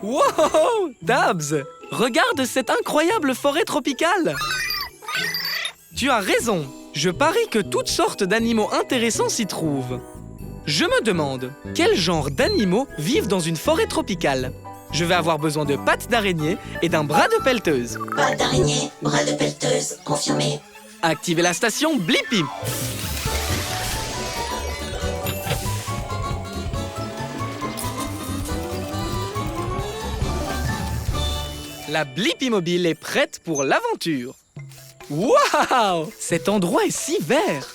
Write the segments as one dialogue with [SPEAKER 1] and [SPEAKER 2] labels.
[SPEAKER 1] Wow! Tabs! Regarde cette incroyable forêt tropicale! Tu as raison! Je parie que toutes sortes d'animaux intéressants s'y trouvent. Je me demande, quel genre d'animaux vivent dans une forêt tropicale? Je vais avoir besoin de pattes d'araignée et d'un bras de pelleteuse.
[SPEAKER 2] Pattes d'araignée, bras de pelleteuse, confirmé.
[SPEAKER 1] Activez la station Blippi. La Blippi Mobile est prête pour l'aventure. Waouh! Cet endroit est si vert.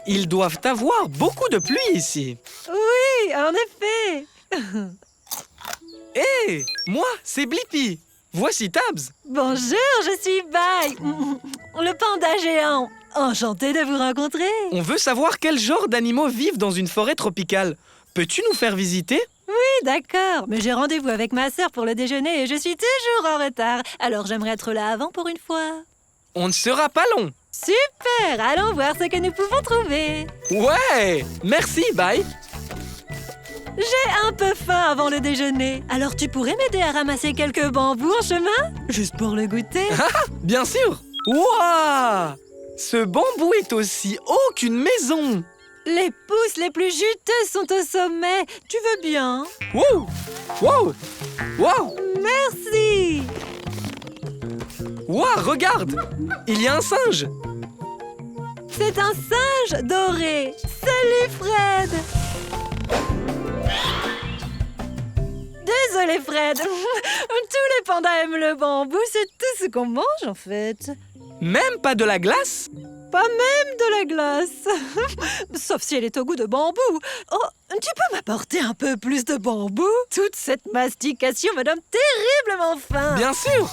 [SPEAKER 1] Ils doivent avoir beaucoup de pluie ici.
[SPEAKER 3] Oui, en effet.
[SPEAKER 1] Hé, moi, c'est Blippi. Voici Tabs.
[SPEAKER 3] Bonjour, je suis Bai, le panda géant. Enchantée de vous rencontrer.
[SPEAKER 1] On veut savoir quel genre d'animaux vivent dans une forêt tropicale. Peux-tu nous faire visiter?
[SPEAKER 3] Oui, d'accord, mais j'ai rendez-vous avec ma sœur pour le déjeuner et je suis toujours en retard. Alors j'aimerais être là avant pour une fois.
[SPEAKER 1] On ne sera pas long.
[SPEAKER 3] Super, allons voir ce que nous pouvons trouver.
[SPEAKER 1] Ouais, merci, bye.
[SPEAKER 3] J'ai un peu faim avant le déjeuner. Alors tu pourrais m'aider à ramasser quelques bambous en chemin? Juste pour le goûter.
[SPEAKER 1] Bien sûr. Waouh! Ce bambou est aussi haut qu'une maison.
[SPEAKER 3] Les pousses les plus juteuses sont au sommet. Tu veux bien?
[SPEAKER 1] Wow! Wow! Wow!
[SPEAKER 3] Merci.
[SPEAKER 1] Wow, regarde! Il y a un singe.
[SPEAKER 3] C'est un singe doré. Salut Fred. Désolé Fred. Tous les pandas aiment le bambou. C'est tout ce qu'on mange en fait.
[SPEAKER 1] Même pas de la glace?
[SPEAKER 3] Pas même de la glace. Sauf si elle est au goût de bambou. Oh, tu peux m'apporter un peu plus de bambou? Toute cette mastication me donne terriblement faim.
[SPEAKER 1] Bien sûr.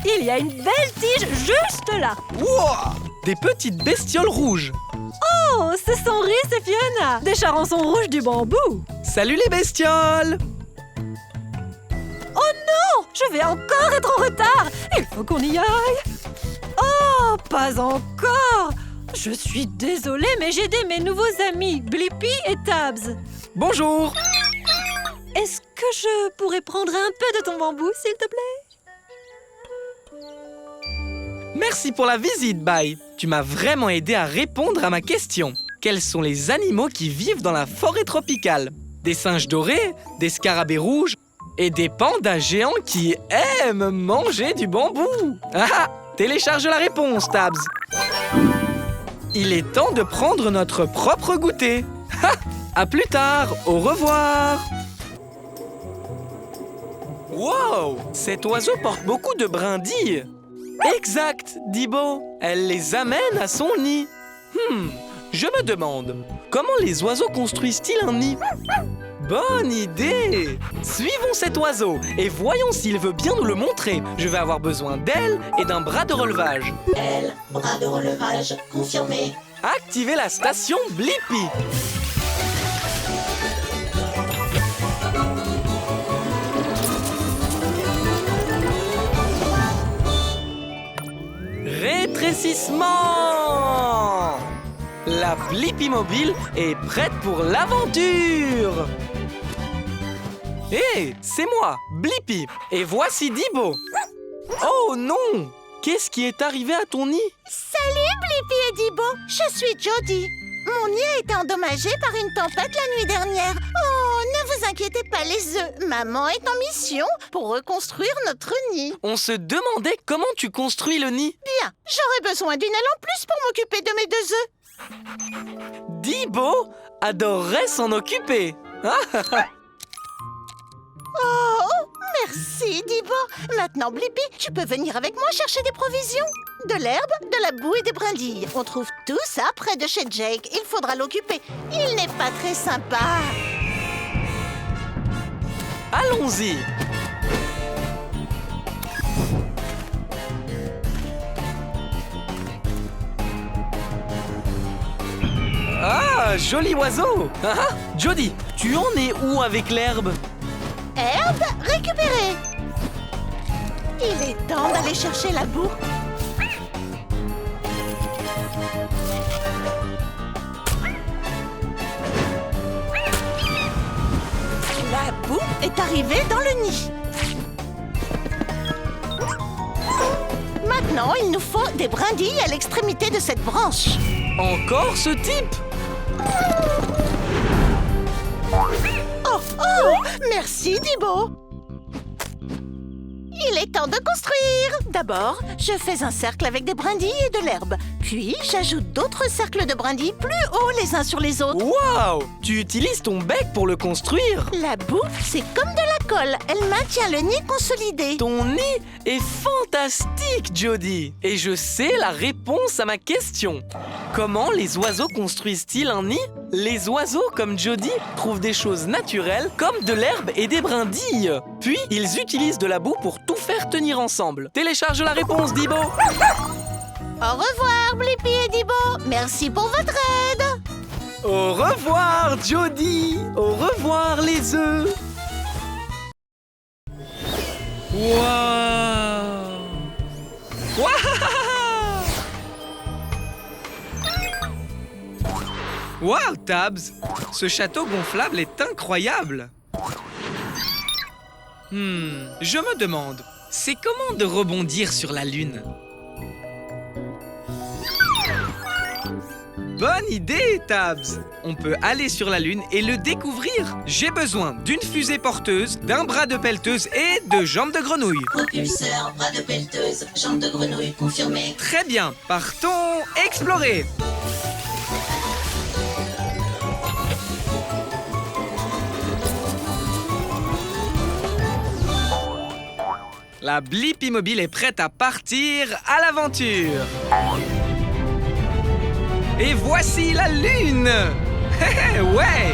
[SPEAKER 3] Il y a une belle tige juste là.
[SPEAKER 1] Wow! Des petites bestioles rouges.
[SPEAKER 3] Oh, ce sont Rhys et Fiona, des charançons rouges du bambou.
[SPEAKER 1] Salut les bestioles!
[SPEAKER 3] Oh non! Je vais encore être en retard. Il faut qu'on y aille. Oh, pas encore. Je suis désolée, mais j'ai aidé mes nouveaux amis, Blippi et Tabs.
[SPEAKER 1] Bonjour!
[SPEAKER 3] Est-ce que je pourrais prendre un peu de ton bambou, s'il te plaît?
[SPEAKER 1] Merci pour la visite, Bye. Tu m'as vraiment aidé à répondre à ma question. Quels sont les animaux qui vivent dans la forêt tropicale? Des singes dorés, des scarabées rouges et des pandas géants qui aiment manger du bambou. Ah! Télécharge la réponse, Tabs. Il est temps de prendre notre propre goûter. Ha! À plus tard, au revoir. Wow! Cet oiseau porte beaucoup de brindilles. Exact, Dibo. Elle les amène à son nid. Je me demande, comment les oiseaux construisent-ils un nid? Bonne idée! Suivons cet oiseau et voyons s'il veut bien nous le montrer. Je vais avoir besoin d'ailes et d'un bras de relevage.
[SPEAKER 2] Ailes, bras de relevage, confirmé.
[SPEAKER 1] Activez la station Blippi. Rétrécissement! La Blippi Mobile est prête pour l'aventure! Hé, c'est moi, Blippi, et voici Dibo. Oh non! Qu'est-ce qui est arrivé à ton nid?
[SPEAKER 4] Salut Blippi et Dibo, je suis Jody. Mon nid a été endommagé par une tempête la nuit dernière. Oh, ne vous inquiétez pas les œufs, maman est en mission pour reconstruire notre nid.
[SPEAKER 1] On se demandait comment tu construis le nid.
[SPEAKER 4] Bien, j'aurais besoin d'une aile en plus pour m'occuper de mes 2 œufs.
[SPEAKER 1] Dibo adorerait s'en occuper.
[SPEAKER 4] Oh, merci Dibo. Maintenant Blippi, tu peux venir avec moi chercher des provisions. De l'herbe, de la boue et des brindilles. On trouve tout ça près de chez Jake. Il faudra l'occuper. Il n'est pas très sympa.
[SPEAKER 1] Allons-y. Ah, joli oiseau. Jody, tu en es où avec l'herbe?
[SPEAKER 4] Herbe récupérée. Il est temps d'aller chercher la boue. La boue est arrivée dans le nid. Maintenant, il nous faut des brindilles à l'extrémité de cette branche.
[SPEAKER 1] Encore ce type?
[SPEAKER 4] Oh, oh! Merci, Dibo! Il est temps de construire! D'abord, je fais un cercle avec des brindilles et de l'herbe. Puis, j'ajoute d'autres cercles de brindilles plus hauts les uns sur les autres.
[SPEAKER 1] Waouh! Tu utilises ton bec pour le construire?
[SPEAKER 4] La boue, c'est comme de la colle. Elle maintient le nid consolidé.
[SPEAKER 1] Ton nid est fantastique, Jody! Et je sais la réponse à ma question. Comment les oiseaux construisent-ils un nid? Les oiseaux, comme Jody, trouvent des choses naturelles, comme de l'herbe et des brindilles. Puis, ils utilisent de la boue pour tout faire tenir ensemble. Télécharge la réponse, Dibo!
[SPEAKER 4] Au revoir, Blippi et Dibo. Merci pour votre aide.
[SPEAKER 1] Au revoir, Jody! Au revoir, les œufs! Waouh! Waouh, Tabs! Ce château gonflable est incroyable! Je me demande, c'est comment de rebondir sur la Lune? Bonne idée, Tabs! On peut aller sur la Lune et le découvrir. J'ai besoin d'une fusée porteuse, d'un bras de pelleteuse et de jambes de grenouille.
[SPEAKER 2] Propulseur, bras de pelleteuse, jambes de grenouille confirmé.
[SPEAKER 1] Très bien, partons explorer! La Blippi Mobile est prête à partir à l'aventure. Et voici la Lune! Ouais!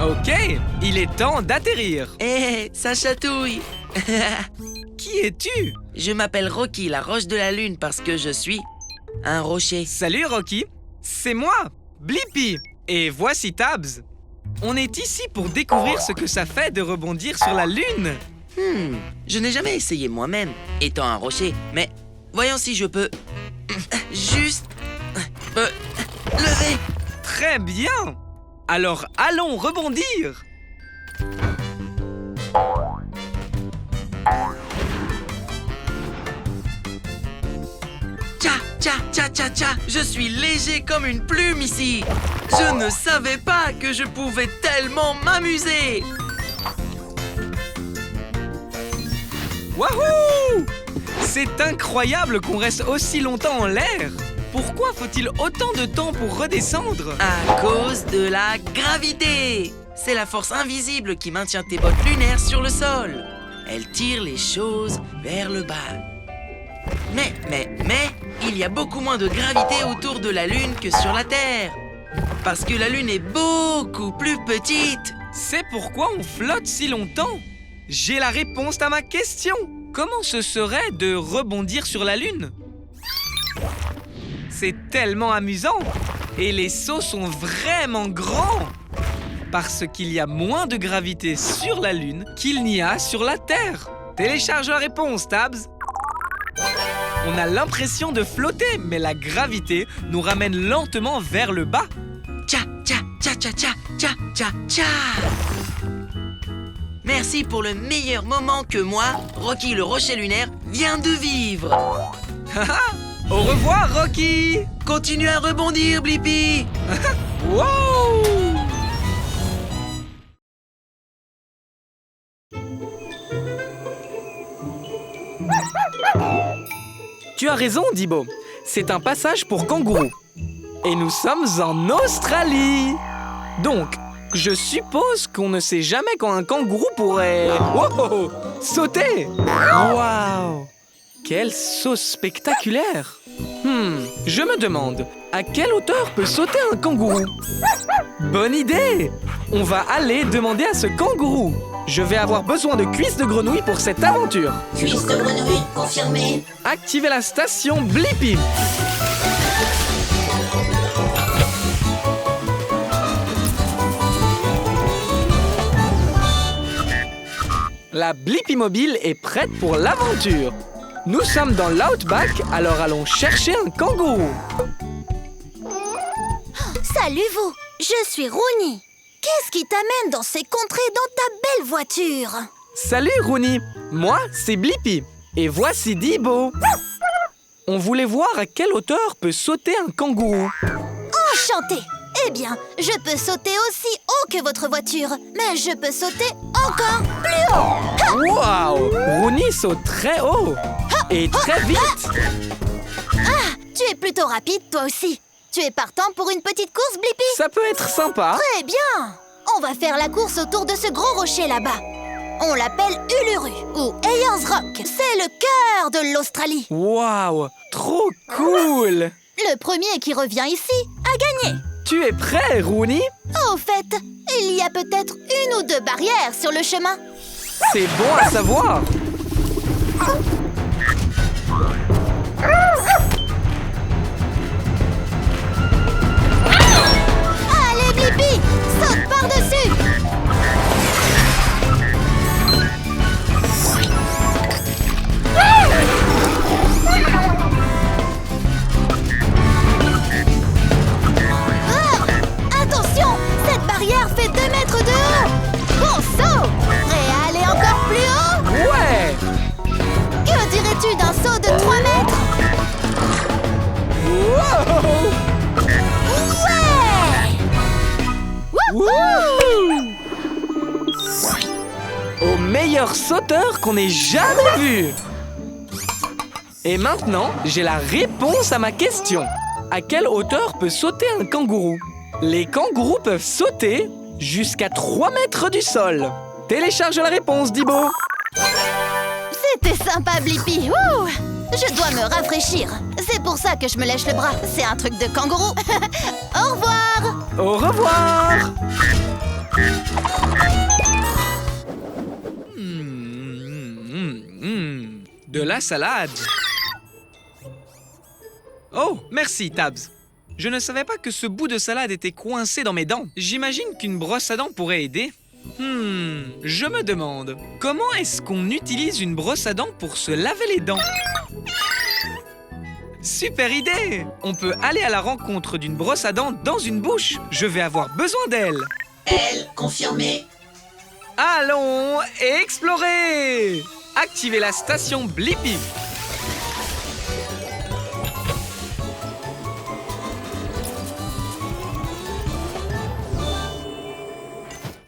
[SPEAKER 1] Ok, il est temps d'atterrir.
[SPEAKER 5] Hé, ça chatouille.
[SPEAKER 1] Qui es-tu?
[SPEAKER 5] Je m'appelle Rocky, la roche de la lune, parce que je suis un rocher.
[SPEAKER 1] Salut Rocky, c'est moi, Blippi. Et voici Tabs. On est ici pour découvrir ce que ça fait de rebondir sur la Lune.
[SPEAKER 5] Je n'ai jamais essayé moi-même, étant un rocher, mais voyons si je peux juste me lever.
[SPEAKER 1] Très bien. Alors allons rebondir.
[SPEAKER 5] Tcha, tcha, tcha, tcha, tcha. Je suis léger comme une plume ici. Je ne savais pas que je pouvais tellement m'amuser.
[SPEAKER 1] Wahou! C'est incroyable qu'on reste aussi longtemps en l'air. Pourquoi faut-il autant de temps pour redescendre?
[SPEAKER 5] À cause de la gravité. C'est la force invisible qui maintient tes bottes lunaires sur le sol. Elle tire les choses vers le bas. Mais, il y a beaucoup moins de gravité autour de la Lune que sur la Terre. Parce que la Lune est beaucoup plus petite.
[SPEAKER 1] C'est pourquoi on flotte si longtemps. J'ai la réponse à ma question. Comment ce serait de rebondir sur la Lune? C'est tellement amusant. Et les sauts sont vraiment grands. Parce qu'il y a moins de gravité sur la Lune qu'il n'y a sur la Terre. Télécharge la réponse, Tabs. On a l'impression de flotter, mais la gravité nous ramène lentement vers le bas.
[SPEAKER 5] Tcha, tcha, tcha, tcha, tcha, tcha, tcha, tcha. Merci pour le meilleur moment que moi, Rocky le rocher lunaire, viens de vivre.
[SPEAKER 1] Au revoir, Rocky.
[SPEAKER 5] Continue à rebondir, Blippi.
[SPEAKER 1] Wow! Tu as raison, Dibo. C'est un passage pour kangourous. Et nous sommes en Australie. Donc, je suppose qu'on ne sait jamais quand un kangourou pourrait... Wow! Sauter! Waouh! Quel saut spectaculaire! Je me demande, à quelle hauteur peut sauter un kangourou? Bonne idée! On va aller demander à ce kangourou. Je vais avoir besoin de cuisses de grenouille pour cette aventure.
[SPEAKER 2] Cuisse de grenouille confirmé.
[SPEAKER 1] Activez la station Blippi. La Blippi Mobile est prête pour l'aventure. Nous sommes dans l'outback, alors allons chercher un kangourou.
[SPEAKER 6] Salut vous, je suis Rooney. Qu'est-ce qui t'amène dans ces contrées dans ta belle voiture?
[SPEAKER 1] Salut Rooney, moi c'est Blippi. Et voici Dibo. On voulait voir à quelle hauteur peut sauter un kangourou.
[SPEAKER 6] Enchanté. Eh bien, je peux sauter aussi haut que votre voiture, mais je peux sauter encore plus haut.
[SPEAKER 1] Waouh! Rooney saute très haut et très vite.
[SPEAKER 6] Tu es plutôt rapide, toi aussi. Tu es partant pour une petite course, Blippi?
[SPEAKER 1] Ça peut être sympa.
[SPEAKER 6] Très bien. On va faire la course autour de ce gros rocher là-bas. On l'appelle Uluru ou Ayers Rock. C'est le cœur de l'Australie.
[SPEAKER 1] Waouh! Trop cool!
[SPEAKER 6] Le premier qui revient ici a gagné.
[SPEAKER 1] Tu es prêt, Rooney?
[SPEAKER 6] Au fait, il y a peut-être une ou deux barrières sur le chemin.
[SPEAKER 1] C'est bon à savoir.
[SPEAKER 6] Allez, Blippi, saute par-dessus. Attention, cette barrière fait 2 mètres de haut. Bon saut. Prêt à aller encore plus haut?
[SPEAKER 1] Ouais!
[SPEAKER 6] Que dirais-tu d'un saut de 3 mètres?
[SPEAKER 1] Wow!
[SPEAKER 6] Ouais!
[SPEAKER 1] Wouhou! Au meilleur sauteur qu'on ait jamais vu! Et maintenant, j'ai la réponse à ma question. À quelle hauteur peut sauter un kangourou? Les kangourous peuvent sauter jusqu'à 3 mètres du sol. Télécharge la réponse, Dibo.
[SPEAKER 6] C'était sympa, Blippi. Ouh, je dois me rafraîchir. C'est pour ça que je me lèche le bras. C'est un truc de kangourou. Au revoir.
[SPEAKER 1] Au revoir. De la salade. Oh, merci, Tabs. Je ne savais pas que ce bout de salade était coincé dans mes dents. J'imagine qu'une brosse à dents pourrait aider. Je me demande, comment est-ce qu'on utilise une brosse à dents pour se laver les dents? Super idée! On peut aller à la rencontre d'une brosse à dents dans une bouche. Je vais avoir besoin d'elle.
[SPEAKER 2] Elle, confirmé.
[SPEAKER 1] Allons explorer! Activez la station Blippi.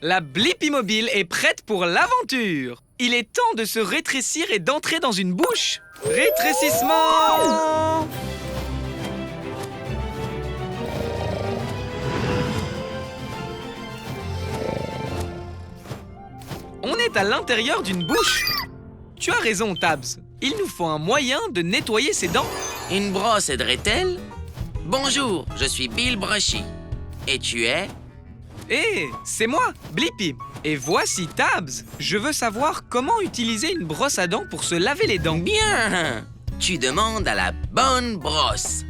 [SPEAKER 1] La Blippi mobile est prête pour l'aventure. Il est temps de se rétrécir et d'entrer dans une bouche. Rétrécissement! On est à l'intérieur d'une bouche. Tu as raison, Tabs. Il nous faut un moyen de nettoyer ses dents.
[SPEAKER 5] Une brosse aiderait-elle? Bonjour, je suis Bill Brushy. Et tu es?
[SPEAKER 1] Hé, c'est moi, Blippi. Et voici Tabs. Je veux savoir comment utiliser une brosse à dents pour se laver les dents.
[SPEAKER 5] Bien! Tu demandes à la bonne brosse.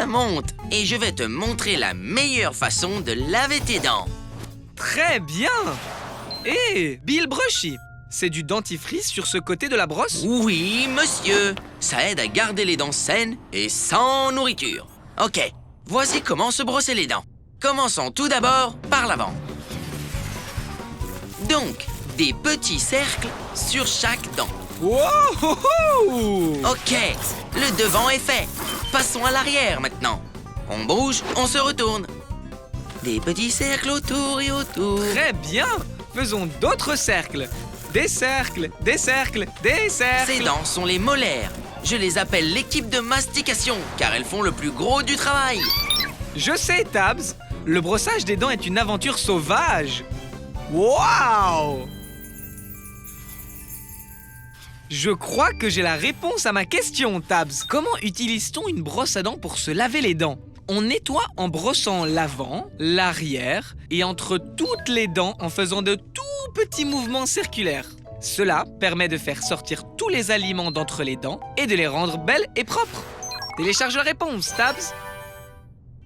[SPEAKER 5] Monte et je vais te montrer la meilleure façon de laver tes dents.
[SPEAKER 1] Très bien. Hé, Bill Brushy. C'est du dentifrice sur ce côté de la brosse?
[SPEAKER 5] Oui, monsieur. Ça aide à garder les dents saines et sans nourriture. Ok, voici comment se brosser les dents. Commençons tout d'abord par l'avant. Donc, des petits cercles sur chaque dent.
[SPEAKER 1] Wow!
[SPEAKER 5] Ok, le devant est fait. Passons à l'arrière maintenant. On bouge, on se retourne. Des petits cercles autour et autour.
[SPEAKER 1] Très bien. Faisons d'autres cercles. Des cercles, des cercles, des cercles.
[SPEAKER 5] Ces dents sont les molaires. Je les appelle l'équipe de mastication, car elles font le plus gros du travail.
[SPEAKER 1] Je sais, Tabs. Le brossage des dents est une aventure sauvage. Waouh! Je crois que j'ai la réponse à ma question, Tabs. Comment utilise-t-on une brosse à dents pour se laver les dents? On nettoie en brossant l'avant, l'arrière et entre toutes les dents en faisant de tout petits mouvements circulaires. Cela permet de faire sortir tous les aliments d'entre les dents et de les rendre belles et propres. Télécharge la réponse, Tabs.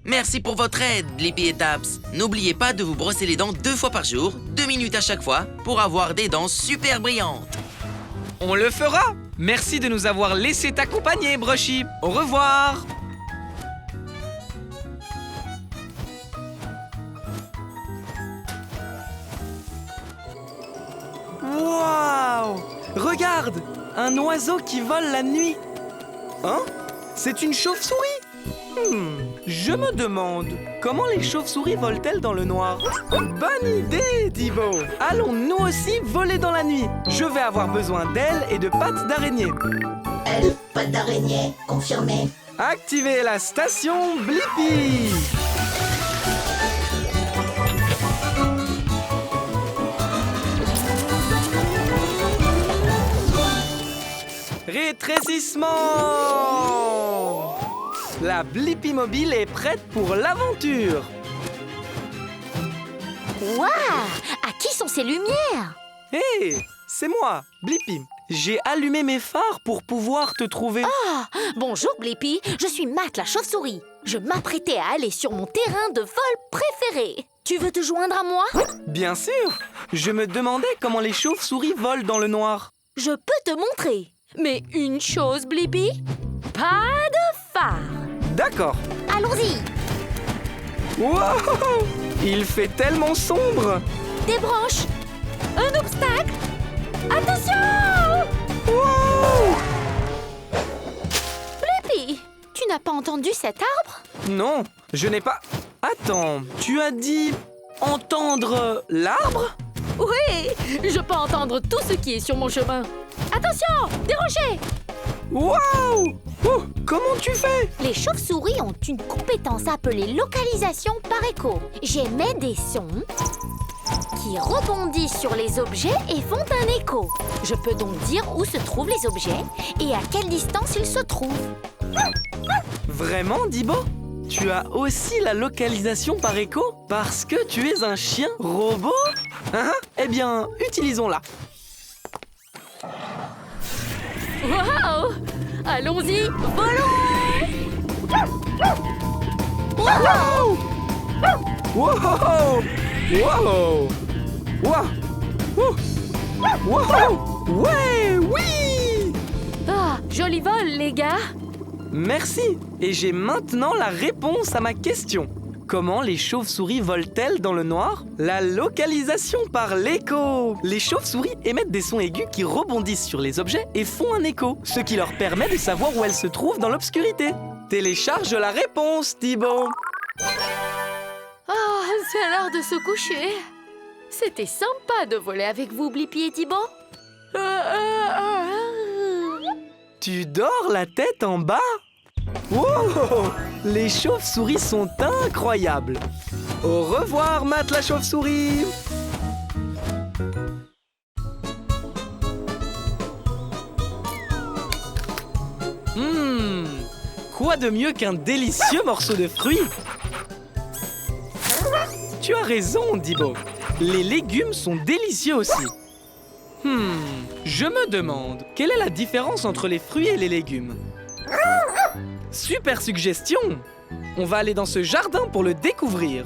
[SPEAKER 5] Merci pour votre aide, Blippi et Tabs. N'oubliez pas de vous brosser les dents 2 fois par jour, 2 minutes à chaque fois, pour avoir des dents super brillantes.
[SPEAKER 1] On le fera. Merci de nous avoir laissé t'accompagner, Brushy. Au revoir. Waouh! Regarde! Un oiseau qui vole la nuit. Hein? C'est une chauve-souris? Je me demande, comment les chauves-souris volent-elles dans le noir? Bonne idée, Dibo! Allons nous aussi voler dans la nuit. Je vais avoir besoin d'ailes et de pattes d'araignée.
[SPEAKER 2] Elle, pas d'araignée, confirmé.
[SPEAKER 1] Activez la station Blippi! Rétrécissement! La Blippi Mobile est prête pour l'aventure!
[SPEAKER 7] Waouh! À qui sont ces lumières?
[SPEAKER 1] Hé! C'est moi, Blippi. J'ai allumé mes phares pour pouvoir te trouver.
[SPEAKER 7] Bonjour Blippi, je suis Matt la chauve-souris. Je m'apprêtais à aller sur mon terrain de vol préféré. Tu veux te joindre à moi?
[SPEAKER 1] Bien sûr! Je me demandais comment les chauves-souris volent dans le noir.
[SPEAKER 7] Je peux te montrer. Mais une chose, Blippi, pas de phare.
[SPEAKER 1] D'accord.
[SPEAKER 7] Allons-y.
[SPEAKER 1] Wow! Il fait tellement sombre!
[SPEAKER 7] Des branches. Un obstacle. Attention!
[SPEAKER 1] Wow!
[SPEAKER 7] Blippi, tu n'as pas entendu cet arbre?
[SPEAKER 1] Non, je n'ai pas... Attends, tu as dit entendre l'arbre?
[SPEAKER 7] Oui, je peux entendre tout ce qui est sur mon chemin. Attention, des rochers!
[SPEAKER 1] Waouh! Oh, comment tu fais?
[SPEAKER 7] Les chauves-souris ont une compétence appelée localisation par écho. J'émets des sons qui rebondissent sur les objets et font un écho. Je peux donc dire où se trouvent les objets et à quelle distance ils se trouvent.
[SPEAKER 1] Vraiment, Dibo? Tu as aussi la localisation par écho? Parce que tu es un chien robot? Hein? Eh bien, utilisons-la.
[SPEAKER 7] Waouh! Allons-y, volons!
[SPEAKER 1] Wow! Wow! Wow! Wow! Wow! Ouais, oui!
[SPEAKER 7] Ah, joli vol, les gars!
[SPEAKER 1] Merci. Et j'ai maintenant la réponse à ma question. Comment les chauves-souris volent-elles dans le noir? La localisation par l'écho. Les chauves-souris émettent des sons aigus qui rebondissent sur les objets et font un écho, ce qui leur permet de savoir où elles se trouvent dans l'obscurité. Télécharge la réponse, Thibaut.
[SPEAKER 7] Ah, c'est l'heure de se coucher. C'était sympa de voler avec vous, Blippi et Thibaut.
[SPEAKER 1] Tu dors la tête en bas? Wow! Les chauves-souris sont incroyables. Au revoir, Matt la chauve-souris. Quoi de mieux qu'un délicieux morceau de fruit? Tu as raison, Dibo. Les légumes sont délicieux aussi. Je me demande, quelle est la différence entre les fruits et les légumes? Super suggestion! On va aller dans ce jardin pour le découvrir.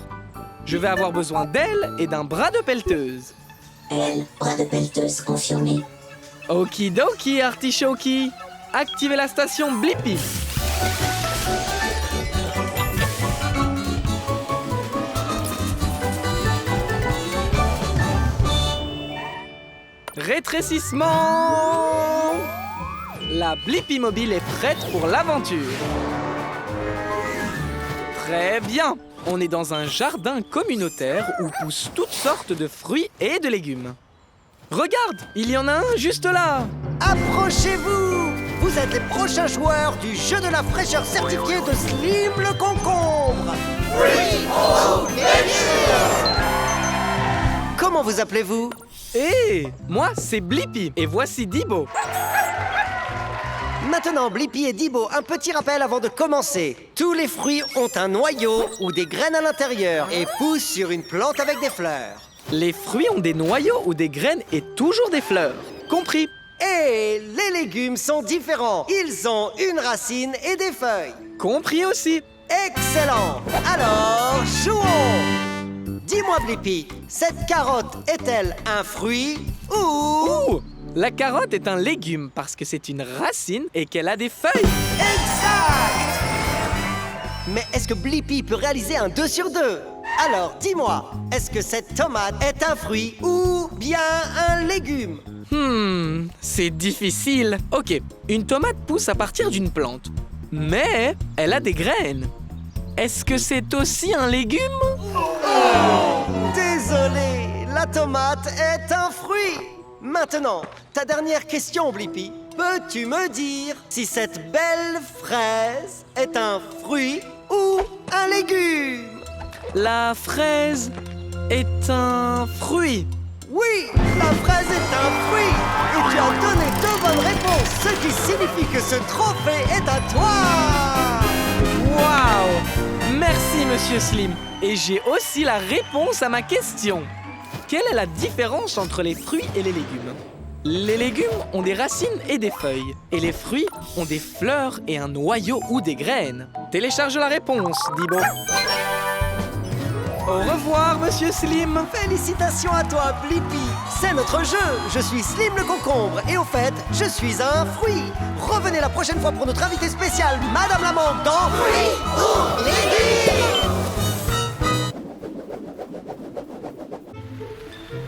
[SPEAKER 1] Je vais avoir besoin d'ailes et d'un bras de pelleteuse.
[SPEAKER 2] Elle, bras de pelleteuse, confirmé.
[SPEAKER 1] Okidoki, artichoki. Activez la station Blippi. Rétrécissement! La Blippi Mobile est prête pour l'aventure. Très bien. On est dans un jardin communautaire où poussent toutes sortes de fruits et de légumes. Regarde, il y en a un juste là.
[SPEAKER 8] Approchez-vous! Vous êtes les prochains joueurs du jeu de la fraîcheur certifié de Slim le concombre. Comment vous appelez-vous?
[SPEAKER 1] Moi, c'est Blippi et voici Dibo.
[SPEAKER 8] Maintenant, Blippi et Dibo, un petit rappel avant de commencer. Tous les fruits ont un noyau ou des graines à l'intérieur et poussent sur une plante avec des fleurs.
[SPEAKER 1] Les fruits ont des noyaux ou des graines et toujours des fleurs. Compris?
[SPEAKER 8] Et les légumes sont différents. Ils ont une racine et des feuilles.
[SPEAKER 1] Compris aussi.
[SPEAKER 8] Excellent! Alors, jouons! Dis-moi, Blippi, cette carotte est-elle un fruit ou
[SPEAKER 1] La carotte est un légume parce que c'est une racine et qu'elle a des feuilles.
[SPEAKER 8] Exact! Mais est-ce que Blippi peut réaliser un 2 sur 2? Alors, dis-moi, est-ce que cette tomate est un fruit ou bien un légume?
[SPEAKER 1] C'est difficile. Ok, une tomate pousse à partir d'une plante, mais elle a des graines. Est-ce que c'est aussi un légume?
[SPEAKER 8] Désolé, la tomate est un fruit. Maintenant, ta dernière question, Blippi. Peux-tu me dire si cette belle fraise est un fruit ou un légume?
[SPEAKER 1] La fraise est un fruit.
[SPEAKER 8] Oui, la fraise est un fruit. Et tu as donné 2 bonnes réponses, ce qui signifie que ce trophée est à toi.
[SPEAKER 1] Waouh! Merci, Monsieur Slim. Et j'ai aussi la réponse à ma question. Quelle est la différence entre les fruits et les légumes? Les légumes ont des racines et des feuilles. Et les fruits ont des fleurs et un noyau ou des graines. Télécharge la réponse, Dibo. Au revoir, Monsieur Slim.
[SPEAKER 8] Félicitations à toi, Blippi. C'est notre jeu. Je suis Slim le concombre. Et au fait, je suis un fruit. Revenez la prochaine fois pour notre invité spécial, Madame la Menthe, dans Fruits ou Légumes.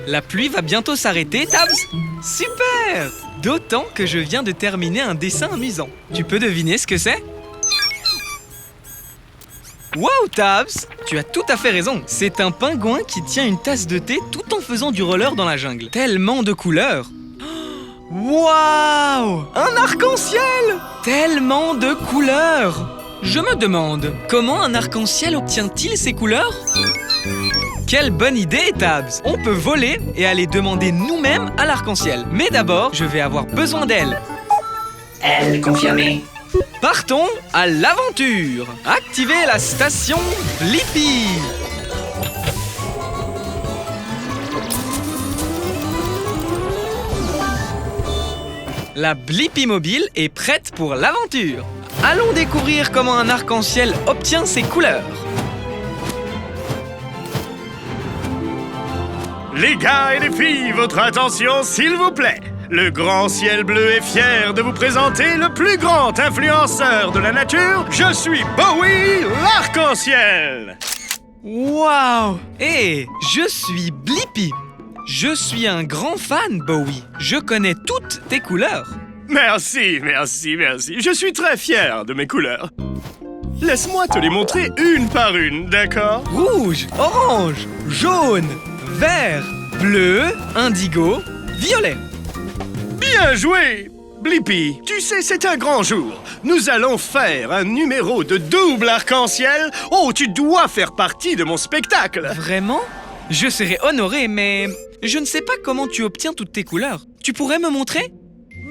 [SPEAKER 1] La pluie va bientôt s'arrêter, Tabs. Super! D'autant que je viens de terminer un dessin amusant. Tu peux deviner ce que c'est? Wow, Tabs! Tu as tout à fait raison. C'est un pingouin qui tient une tasse de thé tout en faisant du roller dans la jungle. Tellement de couleurs! Waouh! Un arc-en-ciel! Tellement de couleurs! Je me demande, comment un arc-en-ciel obtient-il ces couleurs? Quelle bonne idée, Tabs! On peut voler et aller demander nous-mêmes à l'arc-en-ciel. Mais d'abord, je vais avoir besoin d'elle.
[SPEAKER 2] Elle confirmée.
[SPEAKER 1] Partons à l'aventure! Activez la station Blippi! La Blippi mobile est prête pour l'aventure. Allons découvrir comment un arc-en-ciel obtient ses couleurs.
[SPEAKER 9] Les gars et les filles, votre attention s'il vous plaît. Le grand ciel bleu est fier de vous présenter le plus grand influenceur de la nature. Je suis Bowie, l'arc-en-ciel.
[SPEAKER 1] Waouh! Et je suis Blippi. Je suis un grand fan, Bowie. Je connais toutes tes couleurs.
[SPEAKER 9] Merci. Je suis très fier de mes couleurs. Laisse-moi te les montrer une par une, d'accord?
[SPEAKER 1] Rouge, orange, jaune, vert, bleu, indigo, violet.
[SPEAKER 9] Bien joué, Blippi. Tu sais, c'est un grand jour. Nous allons faire un numéro de double arc-en-ciel. Oh, tu dois faire partie de mon spectacle.
[SPEAKER 1] Vraiment? Je serais honoré, mais je ne sais pas comment tu obtiens toutes tes couleurs. Tu pourrais me montrer?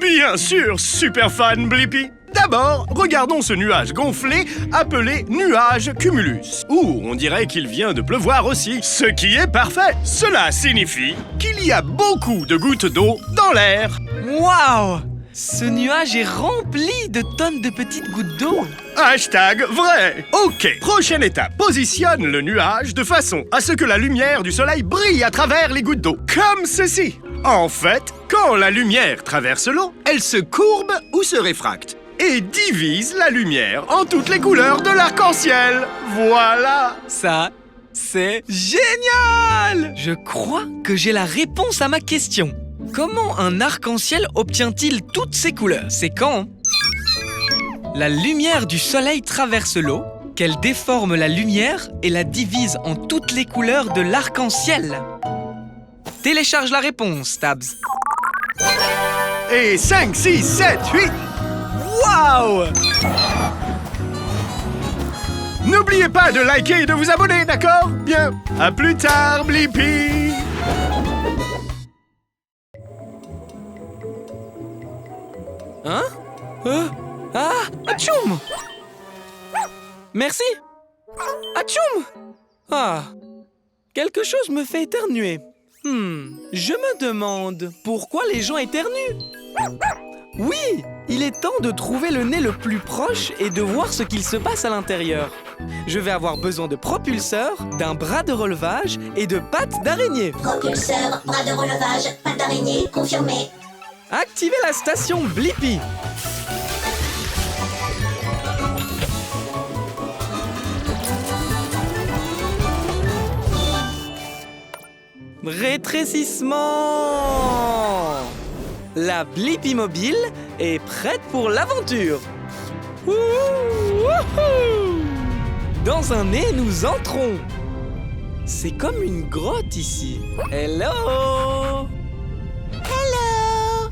[SPEAKER 9] Bien sûr, super fan, Blippi. D'abord, regardons ce nuage gonflé appelé nuage cumulus. Ouh, on dirait qu'il vient de pleuvoir aussi, ce qui est parfait. Cela signifie qu'il y a beaucoup de gouttes d'eau dans l'air.
[SPEAKER 1] Waouh! Ce nuage est rempli de tonnes de petites gouttes d'eau.
[SPEAKER 9] Hashtag vrai. Ok, prochaine étape. Positionne le nuage de façon à ce que la lumière du soleil brille à travers les gouttes d'eau, comme ceci. En fait, quand la lumière traverse l'eau, elle se courbe ou se réfracte et divise la lumière en toutes les couleurs de l'arc-en-ciel. Voilà.
[SPEAKER 1] Ça, c'est génial! Je crois que j'ai la réponse à ma question. Comment un arc-en-ciel obtient-il toutes ces couleurs? C'est quand la lumière du soleil traverse l'eau, qu'elle déforme la lumière et la divise en toutes les couleurs de l'arc-en-ciel. Télécharge la réponse, Tabs.
[SPEAKER 9] Et 5, 6, 7, 8.
[SPEAKER 1] Waouh!
[SPEAKER 9] N'oubliez pas de liker et de vous abonner, d'accord? Bien. À plus tard, Blippi.
[SPEAKER 1] Hein? Ah! Atchoum! Merci! Atchoum! Ah! Quelque chose me fait éternuer. Je me demande pourquoi les gens éternuent. Oui! Il est temps de trouver le nez le plus proche et de voir ce qu'il se passe à l'intérieur. Je vais avoir besoin de propulseurs, d'un bras de relevage et de pattes d'araignée.
[SPEAKER 2] Propulseur, bras de relevage, pattes d'araignée, confirmé.
[SPEAKER 1] Activez la station Blippi. Rétrécissement. La Blippi mobile est prête pour l'aventure. Wouhou! Dans un nez, nous entrons. C'est comme une grotte ici. Hello!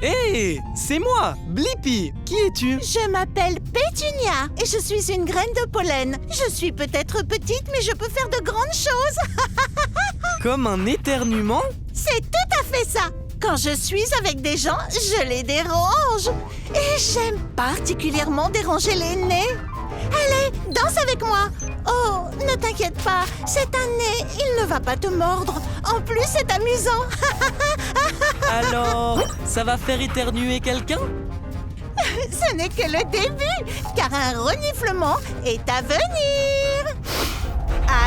[SPEAKER 1] Hé, c'est moi, Blippi. Qui es-tu?
[SPEAKER 4] Je m'appelle Pétunia et je suis une graine de pollen. Je suis peut-être petite, mais je peux faire de grandes choses.
[SPEAKER 1] Comme un éternuement?
[SPEAKER 4] C'est tout à fait ça. Quand je suis avec des gens, je les dérange. Et j'aime particulièrement déranger les nez. Allez, danse avec moi. Oh, ne t'inquiète pas, c'est un nez, il ne va pas te mordre. En plus, c'est amusant.
[SPEAKER 1] Alors, ça va faire éternuer quelqu'un?
[SPEAKER 4] Ce n'est que le début, car un reniflement est à venir.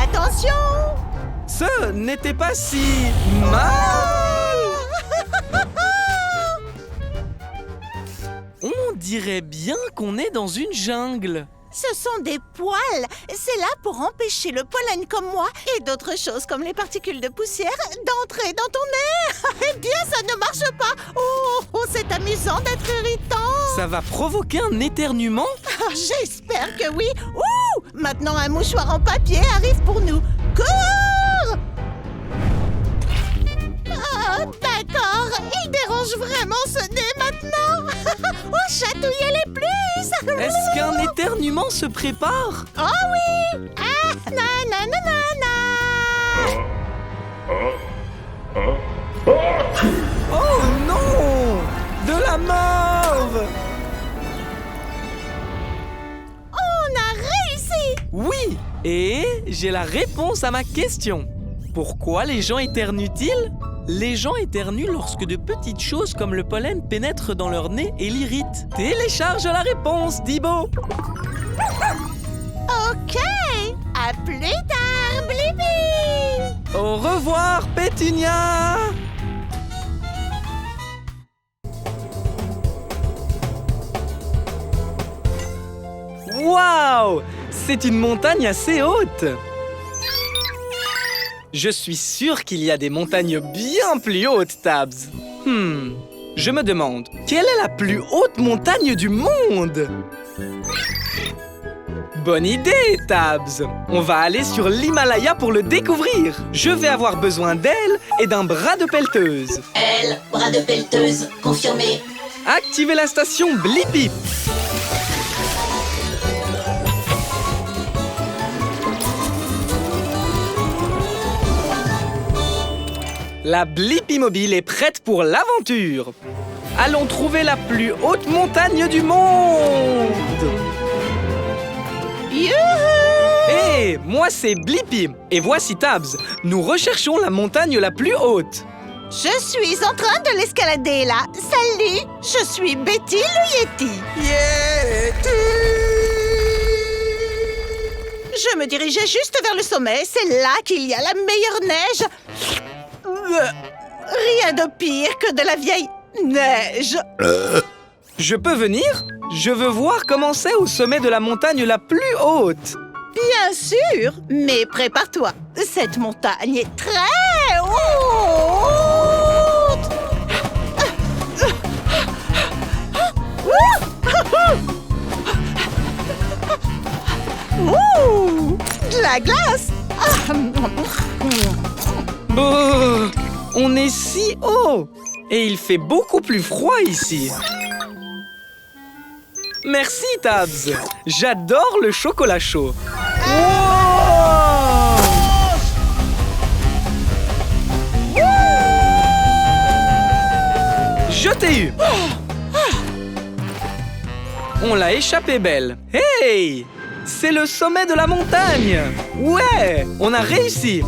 [SPEAKER 4] Attention!
[SPEAKER 1] Ce n'était pas si mal. On dirait bien qu'on est dans une jungle.
[SPEAKER 4] Ce sont des poils. C'est là pour empêcher le pollen comme moi et d'autres choses comme les particules de poussière d'entrer dans ton nez. Eh bien, ça ne marche pas. Oh, c'est amusant d'être irritant.
[SPEAKER 1] Ça va provoquer un éternuement?
[SPEAKER 4] J'espère que oui. Ouh, maintenant, un mouchoir en papier arrive pour nous. Cours! Ah, d'accord. Il dérange vraiment ce nez maintenant. Oh, chatouillez-les plus.
[SPEAKER 1] Est-ce qu'un éternuement se prépare?
[SPEAKER 4] Oh oui! Ah, nananana!
[SPEAKER 1] Oh non! De la morve!
[SPEAKER 4] On a réussi!
[SPEAKER 1] Oui! Et j'ai la réponse à ma question. Pourquoi les gens éternuent-ils? Les gens éternuent lorsque de petites choses comme le pollen pénètrent dans leur nez et l'irritent. Télécharge la réponse, Dibo!
[SPEAKER 4] Ok! À plus tard, Blippi!
[SPEAKER 1] Au revoir, Pétunia! Waouh! C'est une montagne assez haute! Je suis sûr qu'il y a des montagnes bien plus hautes, Tabs. Je me demande, quelle est la plus haute montagne du monde? Bonne idée, Tabs. On va aller sur l'Himalaya pour le découvrir. Je vais avoir besoin d'elle et d'un bras de pelleteuse.
[SPEAKER 2] Elle, bras de pelleteuse, confirmé.
[SPEAKER 1] Activez la station Blippi. La Blippi mobile est prête pour l'aventure. Allons trouver la plus haute montagne du monde.
[SPEAKER 4] Youhou!
[SPEAKER 1] Hé, moi c'est Blippi. Et voici Tabs. Nous recherchons la montagne la plus haute.
[SPEAKER 4] Je suis en train de l'escalader là. Salut, je suis Betty le Yeti. Yeti! Je me dirigeais juste vers le sommet. C'est là qu'il y a la meilleure neige. Rien de pire que de la vieille neige.
[SPEAKER 1] Je peux venir? Je veux voir comment c'est au sommet de la montagne la plus haute.
[SPEAKER 4] Bien sûr, mais prépare-toi. Cette montagne est très haute. Ouh, de la glace.
[SPEAKER 1] Oh, on est si haut! Et il fait beaucoup plus froid ici. Merci, Tabs. J'adore le chocolat chaud. Wow! Je t'ai eu. On l'a échappé belle. Hey! C'est le sommet de la montagne. Ouais! On a réussi.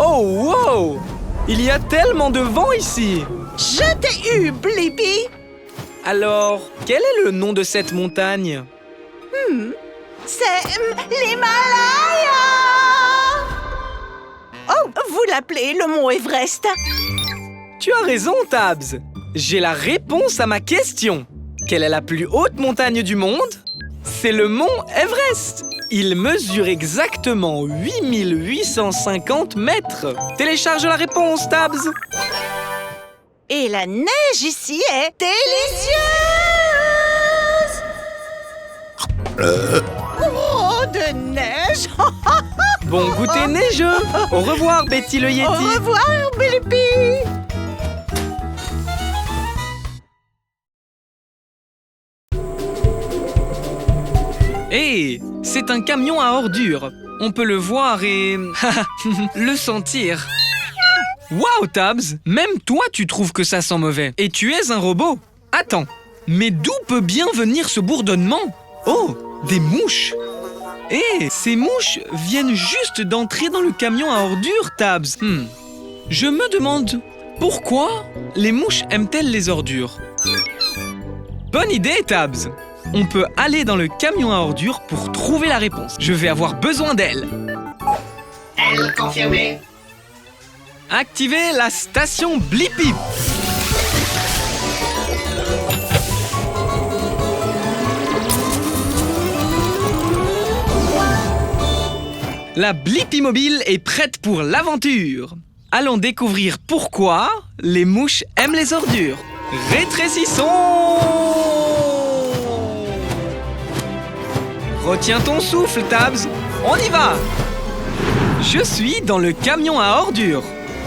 [SPEAKER 1] Oh, wow! Il y a tellement de vent ici.
[SPEAKER 4] Je t'ai eu, Blippi.
[SPEAKER 1] Alors, quel est le nom de cette montagne?
[SPEAKER 4] C'est l'Himalaya. Oh, vous l'appelez le mont Everest.
[SPEAKER 1] Tu as raison, Tabs. J'ai la réponse à ma question. Quelle est la plus haute montagne du monde? C'est le mont Everest. Il mesure exactement 8850 mètres. Télécharge la réponse, Tabs.
[SPEAKER 4] Et la neige ici est délicieuse. Oh, de neige.
[SPEAKER 1] Bon goûter neigeux. Au revoir, Betty le Yeti.
[SPEAKER 4] Au revoir, Blippi.
[SPEAKER 1] Hé, c'est un camion à ordures. On peut le voir et... le sentir. Waouh, Tabs! Même toi, tu trouves que ça sent mauvais. Et tu es un robot. Attends, mais d'où peut bien venir ce bourdonnement? Oh, des mouches! Hé, ces mouches viennent juste d'entrer dans le camion à ordures, Tabs. Je me demande, pourquoi les mouches aiment-elles les ordures? Bonne idée, Tabs! On peut aller dans le camion à ordures pour trouver la réponse. Je vais avoir besoin d'elle.
[SPEAKER 2] Elle confirmée.
[SPEAKER 1] Activez la station Blippi. La Blippi mobile est prête pour l'aventure. Allons découvrir pourquoi les mouches aiment les ordures. Rétrécissons! Retiens ton souffle, Tabs. On y va! Je suis dans le camion à ordures.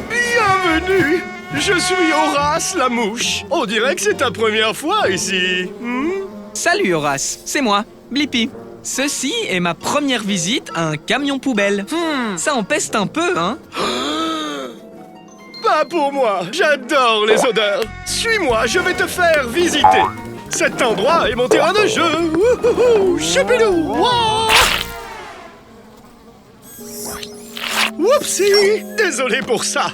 [SPEAKER 9] Bienvenue! Je suis Horace la mouche. On dirait que c'est ta première fois ici.
[SPEAKER 1] Salut Horace, c'est moi, Blippi. Ceci est ma première visite à un camion poubelle. Ça en peste un peu, hein?
[SPEAKER 9] Pas pour moi, j'adore les odeurs. Suis-moi, je vais te faire visiter. Cet endroit est mon terrain de jeu. Wouhouhou, choupidou, wouah. Whoopsie, désolé pour ça.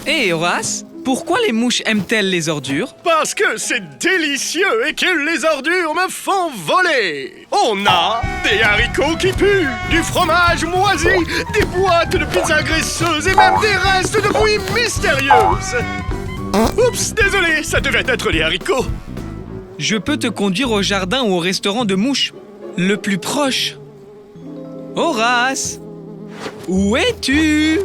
[SPEAKER 1] Hé Horace, pourquoi les mouches aiment-elles les ordures?
[SPEAKER 9] Parce que c'est délicieux et que les ordures me font voler. On a des haricots qui puent, du fromage moisi, des boîtes de pizza graisseuses et même des restes de bouillie mystérieuses. Oups, désolé, ça devait être les haricots.
[SPEAKER 1] Je peux te conduire au jardin ou au restaurant de mouches. Le plus proche. Horace, où es-tu?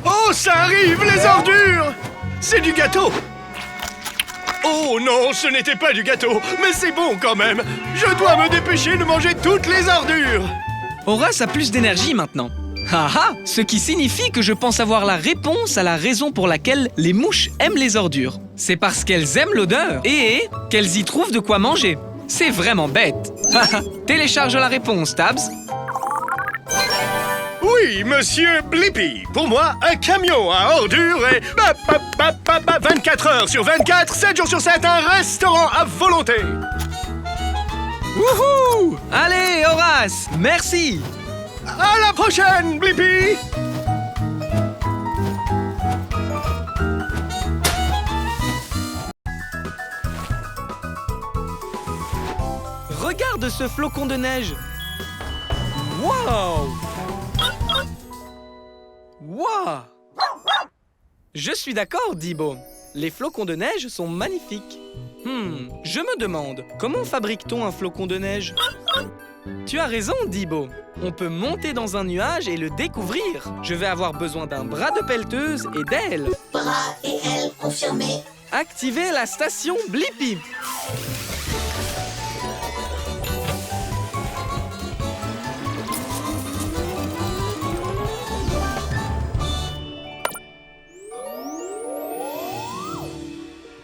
[SPEAKER 9] Oh, ça arrive, les ordures! C'est du gâteau! Oh non, ce n'était pas du gâteau, mais c'est bon quand même! Je dois me dépêcher de manger toutes les ordures!
[SPEAKER 1] Horace a plus d'énergie maintenant. Haha, ce qui signifie que je pense avoir la réponse à la raison pour laquelle les mouches aiment les ordures. C'est parce qu'elles aiment l'odeur et qu'elles y trouvent de quoi manger. C'est vraiment bête. Télécharge la réponse, Tabs.
[SPEAKER 9] Oui, monsieur Blippi. Pour moi, un camion à ordures est 24 heures sur 24, 7 jours sur 7, un restaurant à volonté.
[SPEAKER 1] Wouhou! Allez, Horace, merci.
[SPEAKER 9] À la prochaine, Blippi.
[SPEAKER 1] Regarde ce flocon de neige. Wow! Wow! Je suis d'accord, Dibo. Les flocons de neige sont magnifiques. Je me demande, comment fabrique-t-on un flocon de neige? Tu as raison, Dibo. On peut monter dans un nuage et le découvrir. Je vais avoir besoin d'un bras de pelleteuse et d'ailes.
[SPEAKER 2] Bras et ailes confirmés.
[SPEAKER 1] Activez la station Blippi.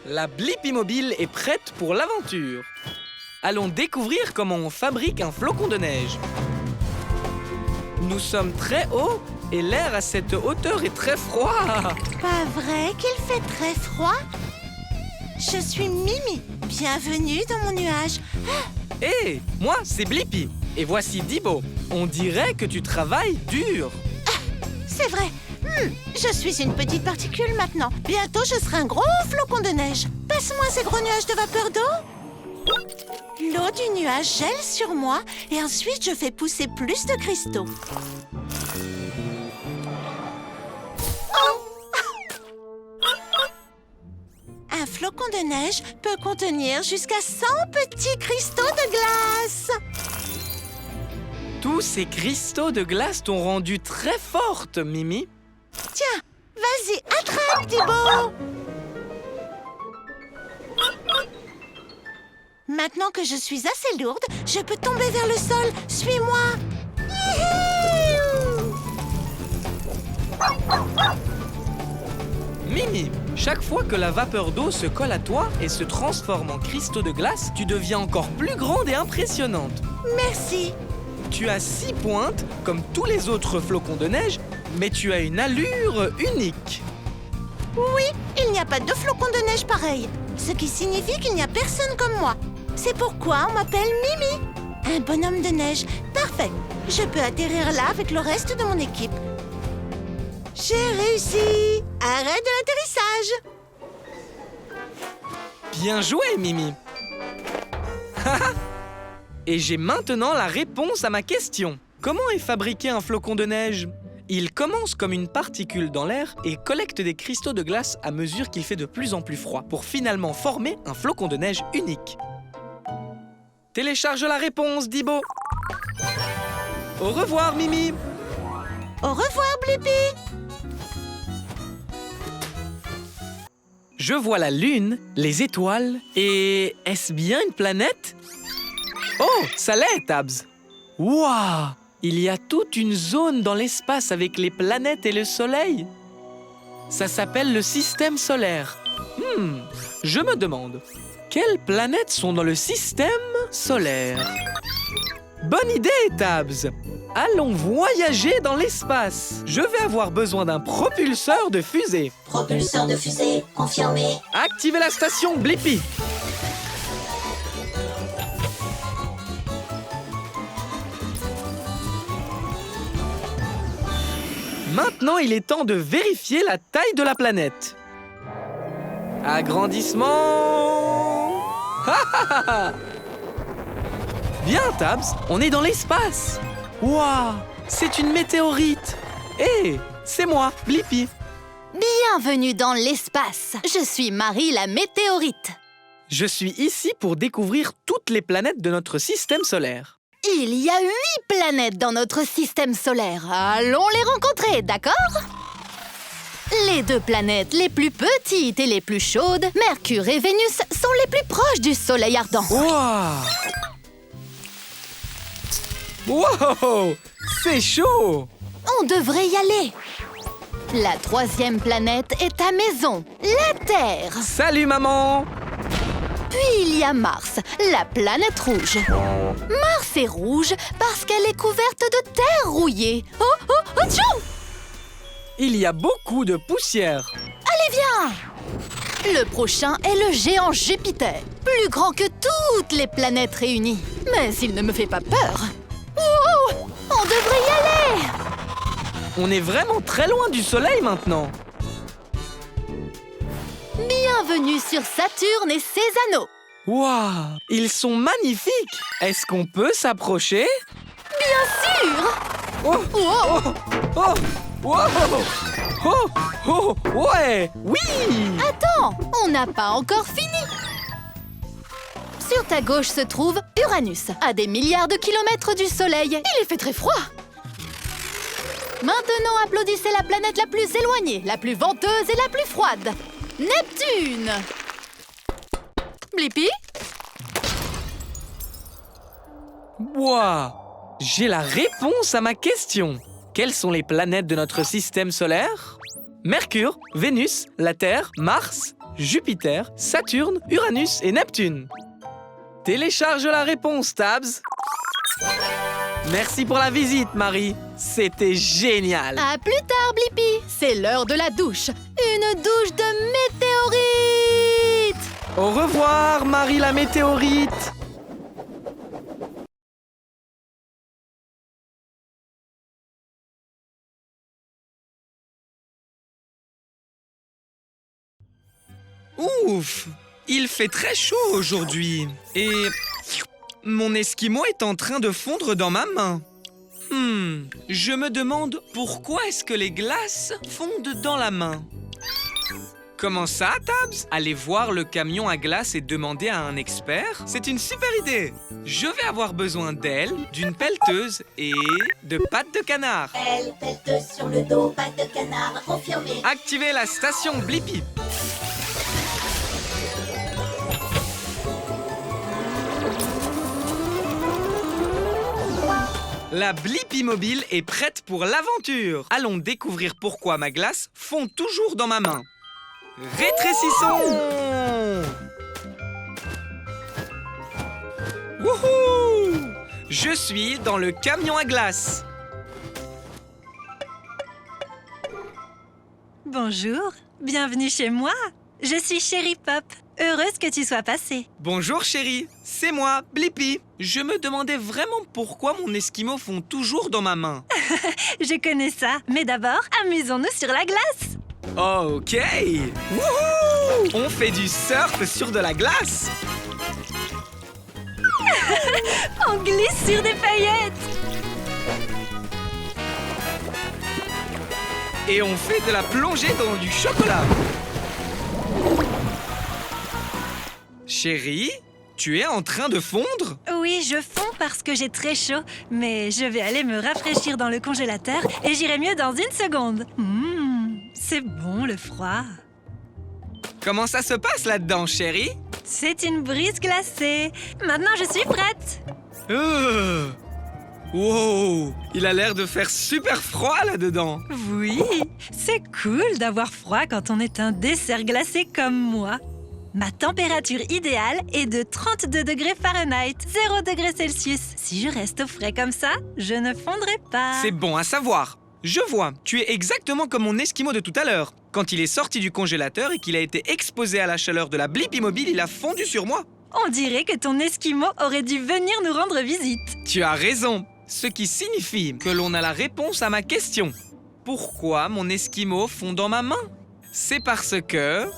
[SPEAKER 1] La Blippi mobile est prête pour l'aventure. Allons découvrir comment on fabrique un flocon de neige. Nous sommes très haut et l'air à cette hauteur est très froid.
[SPEAKER 4] Pas vrai qu'il fait très froid? Je suis Mimi. Bienvenue dans mon nuage.
[SPEAKER 1] Hé, moi c'est Blippi et voici Dibo. On dirait que tu travailles dur.
[SPEAKER 4] C'est vrai. Je suis une petite particule maintenant. Bientôt, je serai un gros flocon de neige. Passe-moi ces gros nuages de vapeur d'eau. L'eau du nuage gèle sur moi et ensuite je fais pousser plus de cristaux. flocon de neige peut contenir jusqu'à 100 petits cristaux de glace.
[SPEAKER 1] Tous ces cristaux de glace t'ont rendu très forte, Mimi.
[SPEAKER 4] Tiens, vas-y, attrape, Thibaut. Maintenant que je suis assez lourde, je peux tomber vers le sol. Suis-moi. Youhou!
[SPEAKER 1] Mimi, chaque fois que la vapeur d'eau se colle à toi et se transforme en cristaux de glace, tu deviens encore plus grande et impressionnante.
[SPEAKER 4] Merci.
[SPEAKER 1] Tu as 6 pointes, comme tous les autres flocons de neige, mais tu as une allure unique.
[SPEAKER 4] Oui, il n'y a pas de flocons de neige pareil, ce qui signifie qu'il n'y a personne comme moi. C'est pourquoi on m'appelle Mimi. Un bonhomme de neige. Parfait. Je peux atterrir là avec le reste de mon équipe. J'ai réussi. Arrêt de l'atterrissage.
[SPEAKER 1] Bien joué, Mimi. Et j'ai maintenant la réponse à ma question. Comment est fabriqué un flocon de neige? Il commence comme une particule dans l'air et collecte des cristaux de glace à mesure qu'il fait de plus en plus froid pour finalement former un flocon de neige unique. Télécharge la réponse, Dibo. Au revoir, Mimi.
[SPEAKER 4] Au revoir, Blippi.
[SPEAKER 1] Je vois la lune, les étoiles et... Est-ce bien une planète? Oh, ça l'est, Tabs. Waouh! Il y a toute une zone dans l'espace avec les planètes et le soleil. Ça s'appelle le système solaire. Je me demande, quelles planètes sont dans le système solaire? Bonne idée, Tabs. Allons voyager dans l'espace. Je vais avoir besoin d'un propulseur de fusée.
[SPEAKER 2] Propulseur de fusée, confirmé.
[SPEAKER 1] Activez la station Blippi. Maintenant, il est temps de vérifier la taille de la planète. Agrandissement. Bien, Tabs, on est dans l'espace. Waouh, c'est une météorite. Hé, c'est moi, Blippi.
[SPEAKER 6] Bienvenue dans l'espace. Je suis Marie la météorite.
[SPEAKER 1] Je suis ici pour découvrir toutes les planètes de notre système solaire.
[SPEAKER 6] Il y a 8 planètes dans notre système solaire. Allons les rencontrer, d'accord? Les 2 planètes les plus petites et les plus chaudes, Mercure et Vénus, sont les plus proches du Soleil ardent.
[SPEAKER 1] Waouh! Wow! C'est chaud!
[SPEAKER 6] On devrait y aller. La 3e planète est ta maison, la Terre.
[SPEAKER 1] Salut, maman!
[SPEAKER 6] Puis il y a Mars, la planète rouge. Mars est rouge parce qu'elle est couverte de terre rouillée. Oh, tchou!
[SPEAKER 1] Il y a beaucoup de poussière.
[SPEAKER 6] Allez, viens! Le prochain est le géant Jupiter, plus grand que toutes les planètes réunies. Mais il ne me fait pas peur. Wow! On devrait y aller!
[SPEAKER 1] On est vraiment très loin du soleil maintenant.
[SPEAKER 6] Bienvenue sur Saturne et ses anneaux.
[SPEAKER 1] Waouh! Ils sont magnifiques! Est-ce qu'on peut s'approcher?
[SPEAKER 6] Bien sûr!
[SPEAKER 1] Oh!
[SPEAKER 6] Wow!
[SPEAKER 1] Oh! Wow! Oh! Oh! Ouais! Oui!
[SPEAKER 6] Attends, on n'a pas encore fini. Sur ta gauche se trouve Uranus, à des milliards de kilomètres du Soleil. Il fait très froid. Maintenant, applaudissez la planète la plus éloignée, la plus venteuse et la plus froide. Neptune! Blippi?
[SPEAKER 1] Waouh! J'ai la réponse à ma question. Quelles sont les planètes de notre système solaire? Mercure, Vénus, la Terre, Mars, Jupiter, Saturne, Uranus et Neptune. Télécharge la réponse, Tabs. Merci pour la visite, Marie. C'était génial.
[SPEAKER 6] À plus tard, Blippi. C'est l'heure de la douche. Une douche de météorite.
[SPEAKER 1] Au revoir, Marie la météorite. Ouf! Il fait très chaud aujourd'hui. Et mon esquimau est en train de fondre dans ma main. Je me demande pourquoi est-ce que les glaces fondent dans la main. Comment ça, Tabs? Aller voir le camion à glace et demander à un expert? C'est une super idée! Je vais avoir besoin d'ailes, d'une pelleteuse et de pattes de canard.
[SPEAKER 2] Elle pète sur le dos, patte de canard, confirmé.
[SPEAKER 1] Activez la station Blippi. La Blippi mobile est prête pour l'aventure. Allons découvrir pourquoi ma glace fond toujours dans ma main. Rétrécissons! Wouhou! Je suis dans le camion à glace.
[SPEAKER 3] Bonjour, bienvenue chez moi. Je suis Chérie Pop. Heureuse que tu sois passée.
[SPEAKER 1] Bonjour chérie, c'est moi, Blippi. Je me demandais vraiment pourquoi mon esquimau fond toujours dans ma main.
[SPEAKER 3] Je connais ça, mais d'abord, amusons-nous sur la glace.
[SPEAKER 1] Ok! Wouhou! On fait du surf sur de la glace.
[SPEAKER 3] On glisse sur des paillettes.
[SPEAKER 1] Et on fait de la plongée dans du chocolat. Chérie, tu es en train de fondre?
[SPEAKER 3] Oui, je fonds parce que j'ai très chaud, mais je vais aller me rafraîchir dans le congélateur et j'irai mieux dans une seconde. C'est bon le froid.
[SPEAKER 1] Comment ça se passe là-dedans, chérie?
[SPEAKER 3] C'est une brise glacée. Maintenant, je suis prête.
[SPEAKER 1] Wow! Il a l'air de faire super froid là-dedans.
[SPEAKER 3] Oui, c'est cool d'avoir froid quand on est un dessert glacé comme moi. Ma température idéale est de 32 degrés Fahrenheit, 0 degrés Celsius. Si je reste au frais comme ça, je ne fondrai pas.
[SPEAKER 1] C'est bon à savoir. Je vois, tu es exactement comme mon esquimau de tout à l'heure. Quand il est sorti du congélateur et qu'il a été exposé à la chaleur de la Blippi mobile, il a fondu sur moi.
[SPEAKER 3] On dirait que ton esquimau aurait dû venir nous rendre visite.
[SPEAKER 1] Tu as raison. Ce qui signifie que l'on a la réponse à ma question. Pourquoi mon esquimau fond dans ma main? C'est parce que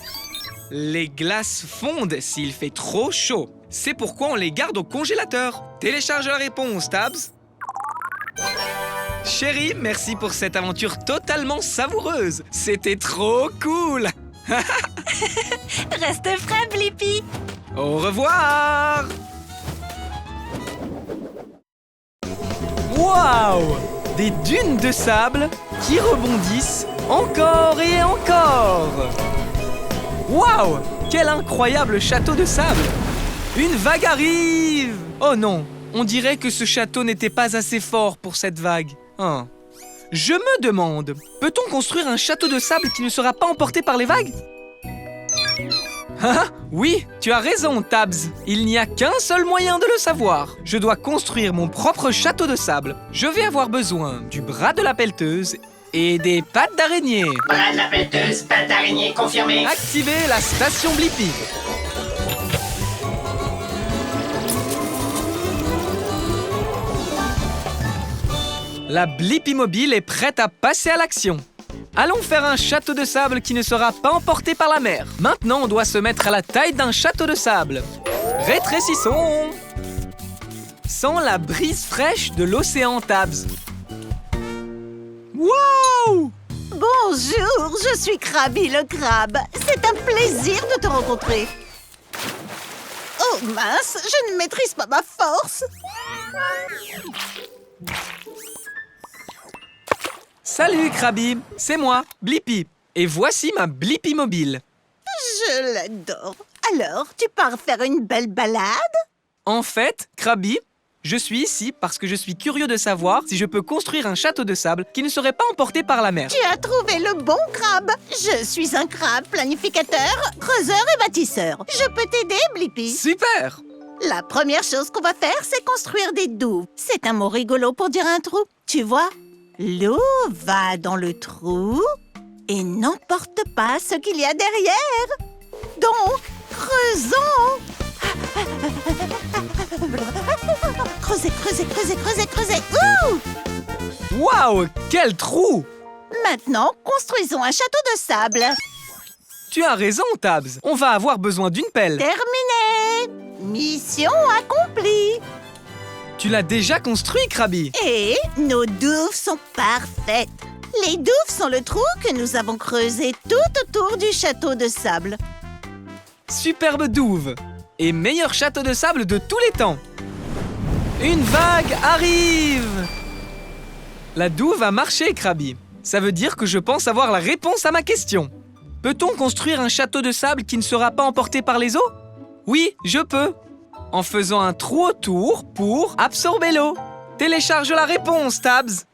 [SPEAKER 1] les glaces fondent s'il fait trop chaud. C'est pourquoi on les garde au congélateur. Télécharge la réponse, Tabs. Chérie, merci pour cette aventure totalement savoureuse. C'était trop cool.
[SPEAKER 3] Reste frais, Blippi.
[SPEAKER 1] Au revoir. Waouh! Des dunes de sable qui rebondissent encore et encore. Waouh! Quel incroyable château de sable! Une vague arrive! Oh non, on dirait que ce château n'était pas assez fort pour cette vague. Hein. Je me demande, peut-on construire un château de sable qui ne sera pas emporté par les vagues? Ah, oui, tu as raison, Tabs. Il n'y a qu'un seul moyen de le savoir. Je dois construire mon propre château de sable. Je vais avoir besoin du bras de la pelleteuse et des pattes d'araignée.
[SPEAKER 2] Bras de la pelleteuse, patte d'araignée, confirmé.
[SPEAKER 1] Activez la station Blippi. La Blippi mobile est prête à passer à l'action. Allons faire un château de sable qui ne sera pas emporté par la mer. Maintenant, on doit se mettre à la taille d'un château de sable. Rétrécissons. Sans la brise fraîche de l'océan, Tabs. Wow!
[SPEAKER 4] Bonjour, je suis Krabi le crabe. C'est un plaisir de te rencontrer. Oh mince, je ne maîtrise pas ma force.
[SPEAKER 1] Salut, Krabi. C'est moi, Blippi. Et voici ma Blippi mobile.
[SPEAKER 4] Je l'adore. Alors, tu pars faire une belle balade?
[SPEAKER 1] En fait, Krabi, je suis ici parce que je suis curieux de savoir si je peux construire un château de sable qui ne serait pas emporté par la mer.
[SPEAKER 4] Tu as trouvé le bon crabe. Je suis un crabe planificateur, creuseur et bâtisseur. Je peux t'aider, Blippi?
[SPEAKER 1] Super!
[SPEAKER 4] La première chose qu'on va faire, c'est construire des douves. C'est un mot rigolo pour dire un trou. Tu vois? L'eau va dans le trou et n'emporte pas ce qu'il y a derrière. Donc, creusons. Creusez, creusez, creusez, creusez, creusez. Ouh!
[SPEAKER 1] Waouh! Quel trou!
[SPEAKER 4] Maintenant, construisons un château de sable.
[SPEAKER 1] Tu as raison, Tabs. On va avoir besoin d'une pelle.
[SPEAKER 4] Terminé. Mission accomplie.
[SPEAKER 1] Tu l'as déjà construit, Krabi.
[SPEAKER 4] Et nos douves sont parfaites. Les douves sont le trou que nous avons creusé tout autour du château de sable.
[SPEAKER 1] Superbe douve et meilleur château de sable de tous les temps. Une vague arrive. La douve a marché, Krabi. Ça veut dire que je pense avoir la réponse à ma question. Peut-on construire un château de sable qui ne sera pas emporté par les eaux? Oui, je peux. En faisant un trou autour pour absorber l'eau. Télécharge la réponse, Tabs.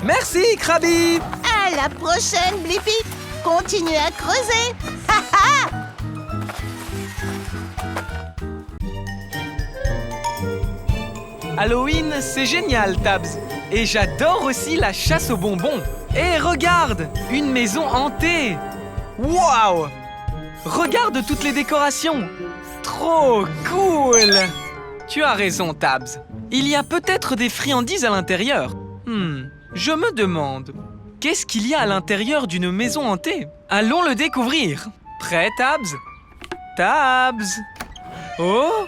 [SPEAKER 1] Merci, Krabi.
[SPEAKER 4] À la prochaine, Blippi. Continue à creuser.
[SPEAKER 1] Halloween, c'est génial, Tabs. Et j'adore aussi la chasse aux bonbons. Et regarde, une maison hantée. Waouh! Regarde toutes les décorations. Trop cool! Tu as raison, Tabs. Il y a peut-être des friandises à l'intérieur. Je me demande, qu'est-ce qu'il y a à l'intérieur d'une maison hantée? Allons le découvrir. Prêt, Tabs? Tabs! Oh!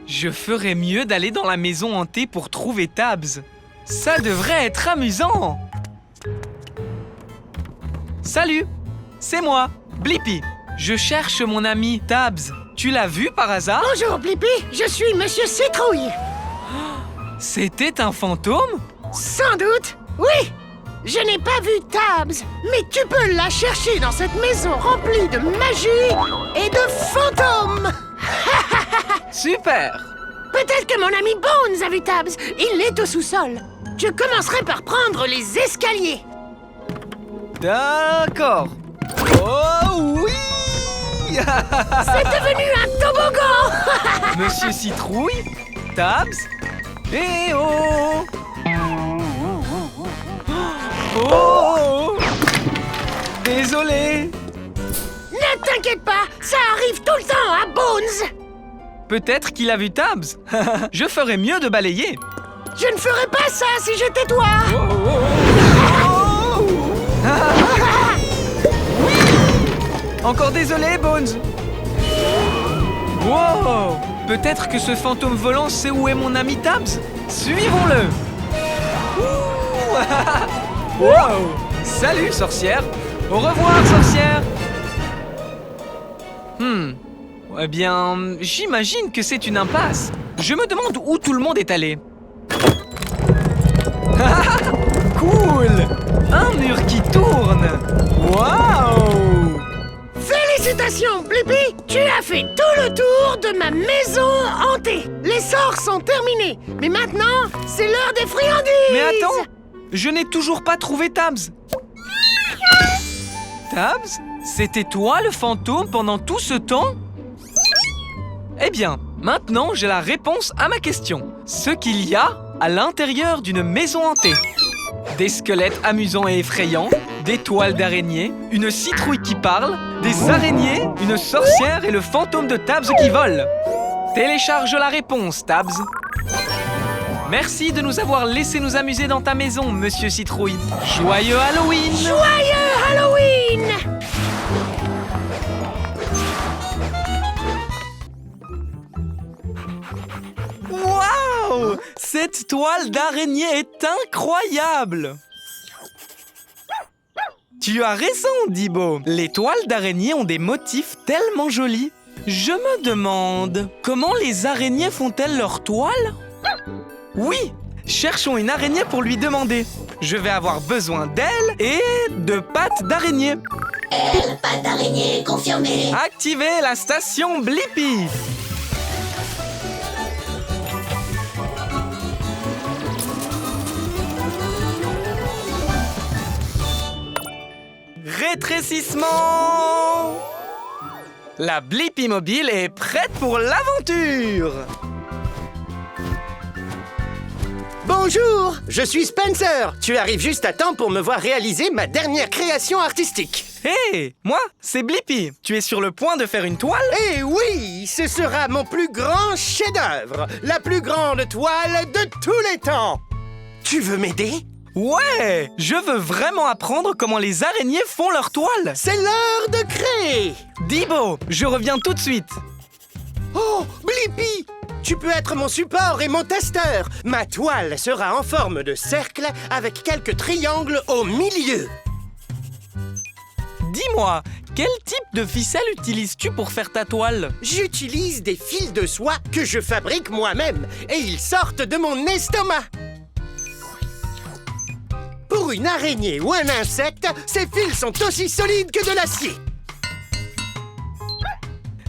[SPEAKER 1] Je ferais mieux d'aller dans la maison hantée pour trouver Tabs. Ça devrait être amusant. Salut, c'est moi, Blippi. Je cherche mon ami Tabs. Tu l'as vu par hasard?
[SPEAKER 10] Bonjour Blippi, je suis Monsieur Citrouille.
[SPEAKER 1] C'était un fantôme?
[SPEAKER 10] Sans doute, oui. Je n'ai pas vu Tabs, mais tu peux la chercher dans cette maison remplie de magie et de fantômes.
[SPEAKER 1] Super!
[SPEAKER 10] Peut-être que mon ami Bones a vu Tabs. Il est au sous-sol. Je commencerai par prendre les escaliers.
[SPEAKER 1] D'accord. Oh oui!
[SPEAKER 10] C'est devenu un toboggan.
[SPEAKER 1] Monsieur Citrouille, Tabs, et oh! Oh! Désolé.
[SPEAKER 10] Ne t'inquiète pas, ça arrive tout le temps à Bones.
[SPEAKER 1] Peut-être qu'il a vu Tabs. Je ferais mieux de balayer.
[SPEAKER 10] Je ne ferais pas ça si j'étais toi.
[SPEAKER 1] Encore désolé, Bones. Wow! Peut-être que ce fantôme volant sait où est mon ami Tabs. Suivons-le. Wow! Salut, sorcière. Au revoir, sorcière. Eh bien, j'imagine que c'est une impasse. Je me demande où tout le monde est allé. Cool! Un mur qui tourne. Waouh!
[SPEAKER 10] Félicitations, Blippi! Tu as fait tout le tour de ma maison hantée. Les sorts sont terminés. Mais maintenant, c'est l'heure des friandises.
[SPEAKER 1] Mais attends! Je n'ai toujours pas trouvé Tabs. Tabs? C'était toi le fantôme pendant tout ce temps? Eh bien, maintenant j'ai la réponse à ma question. Ce qu'il y a à l'intérieur d'une maison hantée. Des squelettes amusants et effrayants, des toiles d'araignées, une citrouille qui parle, des araignées, une sorcière et le fantôme de Tabs qui vole. Télécharge la réponse, Tabs. Merci de nous avoir laissé nous amuser dans ta maison, Monsieur Citrouille. Joyeux Halloween!
[SPEAKER 10] Joyeux Halloween!
[SPEAKER 1] Waouh! Cette toile d'araignée est incroyable! Tu as raison, Dibo. Les toiles d'araignée ont des motifs tellement jolis. Je me demande, comment les araignées font-elles leurs toiles? Oui! Cherchons une araignée pour lui demander. Je vais avoir besoin d'elle et de pattes d'araignée.
[SPEAKER 2] Elle, pas d'araignée, confirmé.
[SPEAKER 1] Activez la station Blippi. Rétrécissement. La Blippi mobile est prête pour l'aventure.
[SPEAKER 11] Bonjour, je suis Spencer. Tu arrives juste à temps pour me voir réaliser ma dernière création artistique.
[SPEAKER 1] Hé, moi, c'est Blippi. Tu es sur le point de faire une toile?
[SPEAKER 11] Eh oui, ce sera mon plus grand chef-d'œuvre, la plus grande toile de tous les temps. Tu veux m'aider?
[SPEAKER 1] Ouais, je veux vraiment apprendre comment les araignées font leur toile.
[SPEAKER 11] C'est l'heure de créer.
[SPEAKER 1] Dibo, je reviens tout de suite.
[SPEAKER 11] Oh, Blippi, Tu peux être mon support et mon testeur. Ma toile sera en forme de cercle avec quelques triangles au milieu.
[SPEAKER 1] Dis-moi, quel type de ficelle utilises-tu pour faire ta toile?
[SPEAKER 11] J'utilise des fils de soie que je fabrique moi-même et ils sortent de mon estomac. Pour une araignée ou un insecte, ces fils sont aussi solides que de l'acier.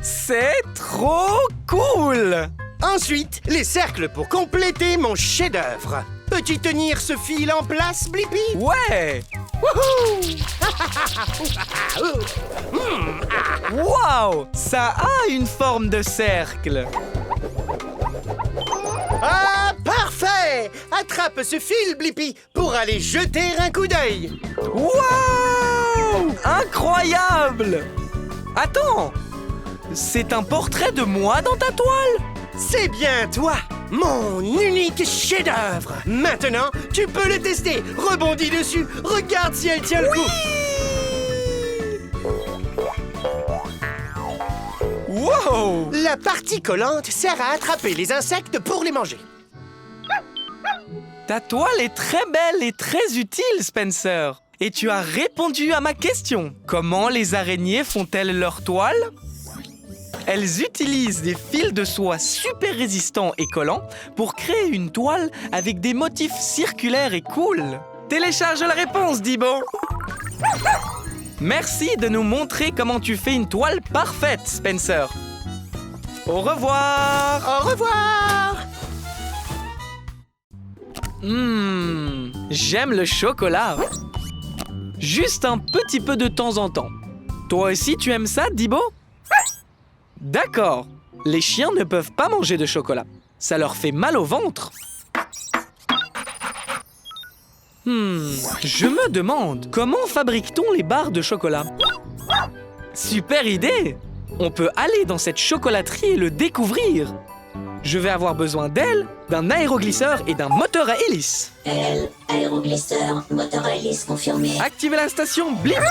[SPEAKER 1] C'est trop cool!
[SPEAKER 11] Ensuite, les cercles pour compléter mon chef-d'œuvre. Peux-tu tenir ce fil en place, Blippi?
[SPEAKER 1] Ouais!
[SPEAKER 11] Wouhou!
[SPEAKER 1] Wow! Ça a une forme de cercle!
[SPEAKER 11] Ah, parfait! Attrape ce fil, Blippi, pour aller jeter un coup d'œil.
[SPEAKER 1] Wow! Incroyable! Attends! C'est un portrait de moi dans ta toile?
[SPEAKER 11] C'est bien toi, mon unique chef-d'œuvre. Maintenant, tu peux le tester. Rebondis dessus. Regarde si elle tient le coup.
[SPEAKER 1] Wow!
[SPEAKER 11] La partie collante sert à attraper les insectes pour les manger.
[SPEAKER 1] Ta toile est très belle et très utile, Spencer. Et tu as répondu à ma question. Comment les araignées font-elles leur toile? Elles utilisent des fils de soie super résistants et collants pour créer une toile avec des motifs circulaires et cool. Télécharge la réponse, Dibo. Merci de nous montrer comment tu fais une toile parfaite, Spencer. Au revoir.
[SPEAKER 11] Au revoir.
[SPEAKER 1] J'aime le chocolat. Juste un petit peu de temps en temps. Toi aussi, tu aimes ça, Dibo? D'accord. Les chiens ne peuvent pas manger de chocolat. Ça leur fait mal au ventre. Je me demande, comment fabrique-t-on les barres de chocolat? Super idée! On peut aller dans cette chocolaterie et le découvrir. Je vais avoir besoin d'ailes, d'un aéroglisseur et d'un moteur à hélice.
[SPEAKER 2] Aile, aéroglisseur, moteur à hélice confirmé.
[SPEAKER 1] Activez la station Blippi.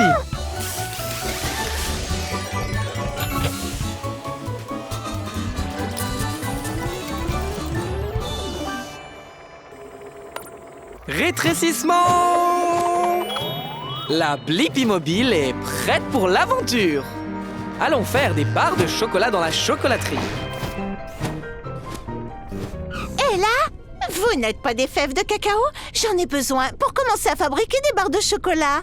[SPEAKER 1] Rétrécissement! La Blippi Mobile est prête pour l'aventure. Allons faire des barres de chocolat dans la chocolaterie.
[SPEAKER 4] Et là, vous n'êtes pas des fèves de cacao? J'en ai besoin pour commencer à fabriquer des barres de chocolat.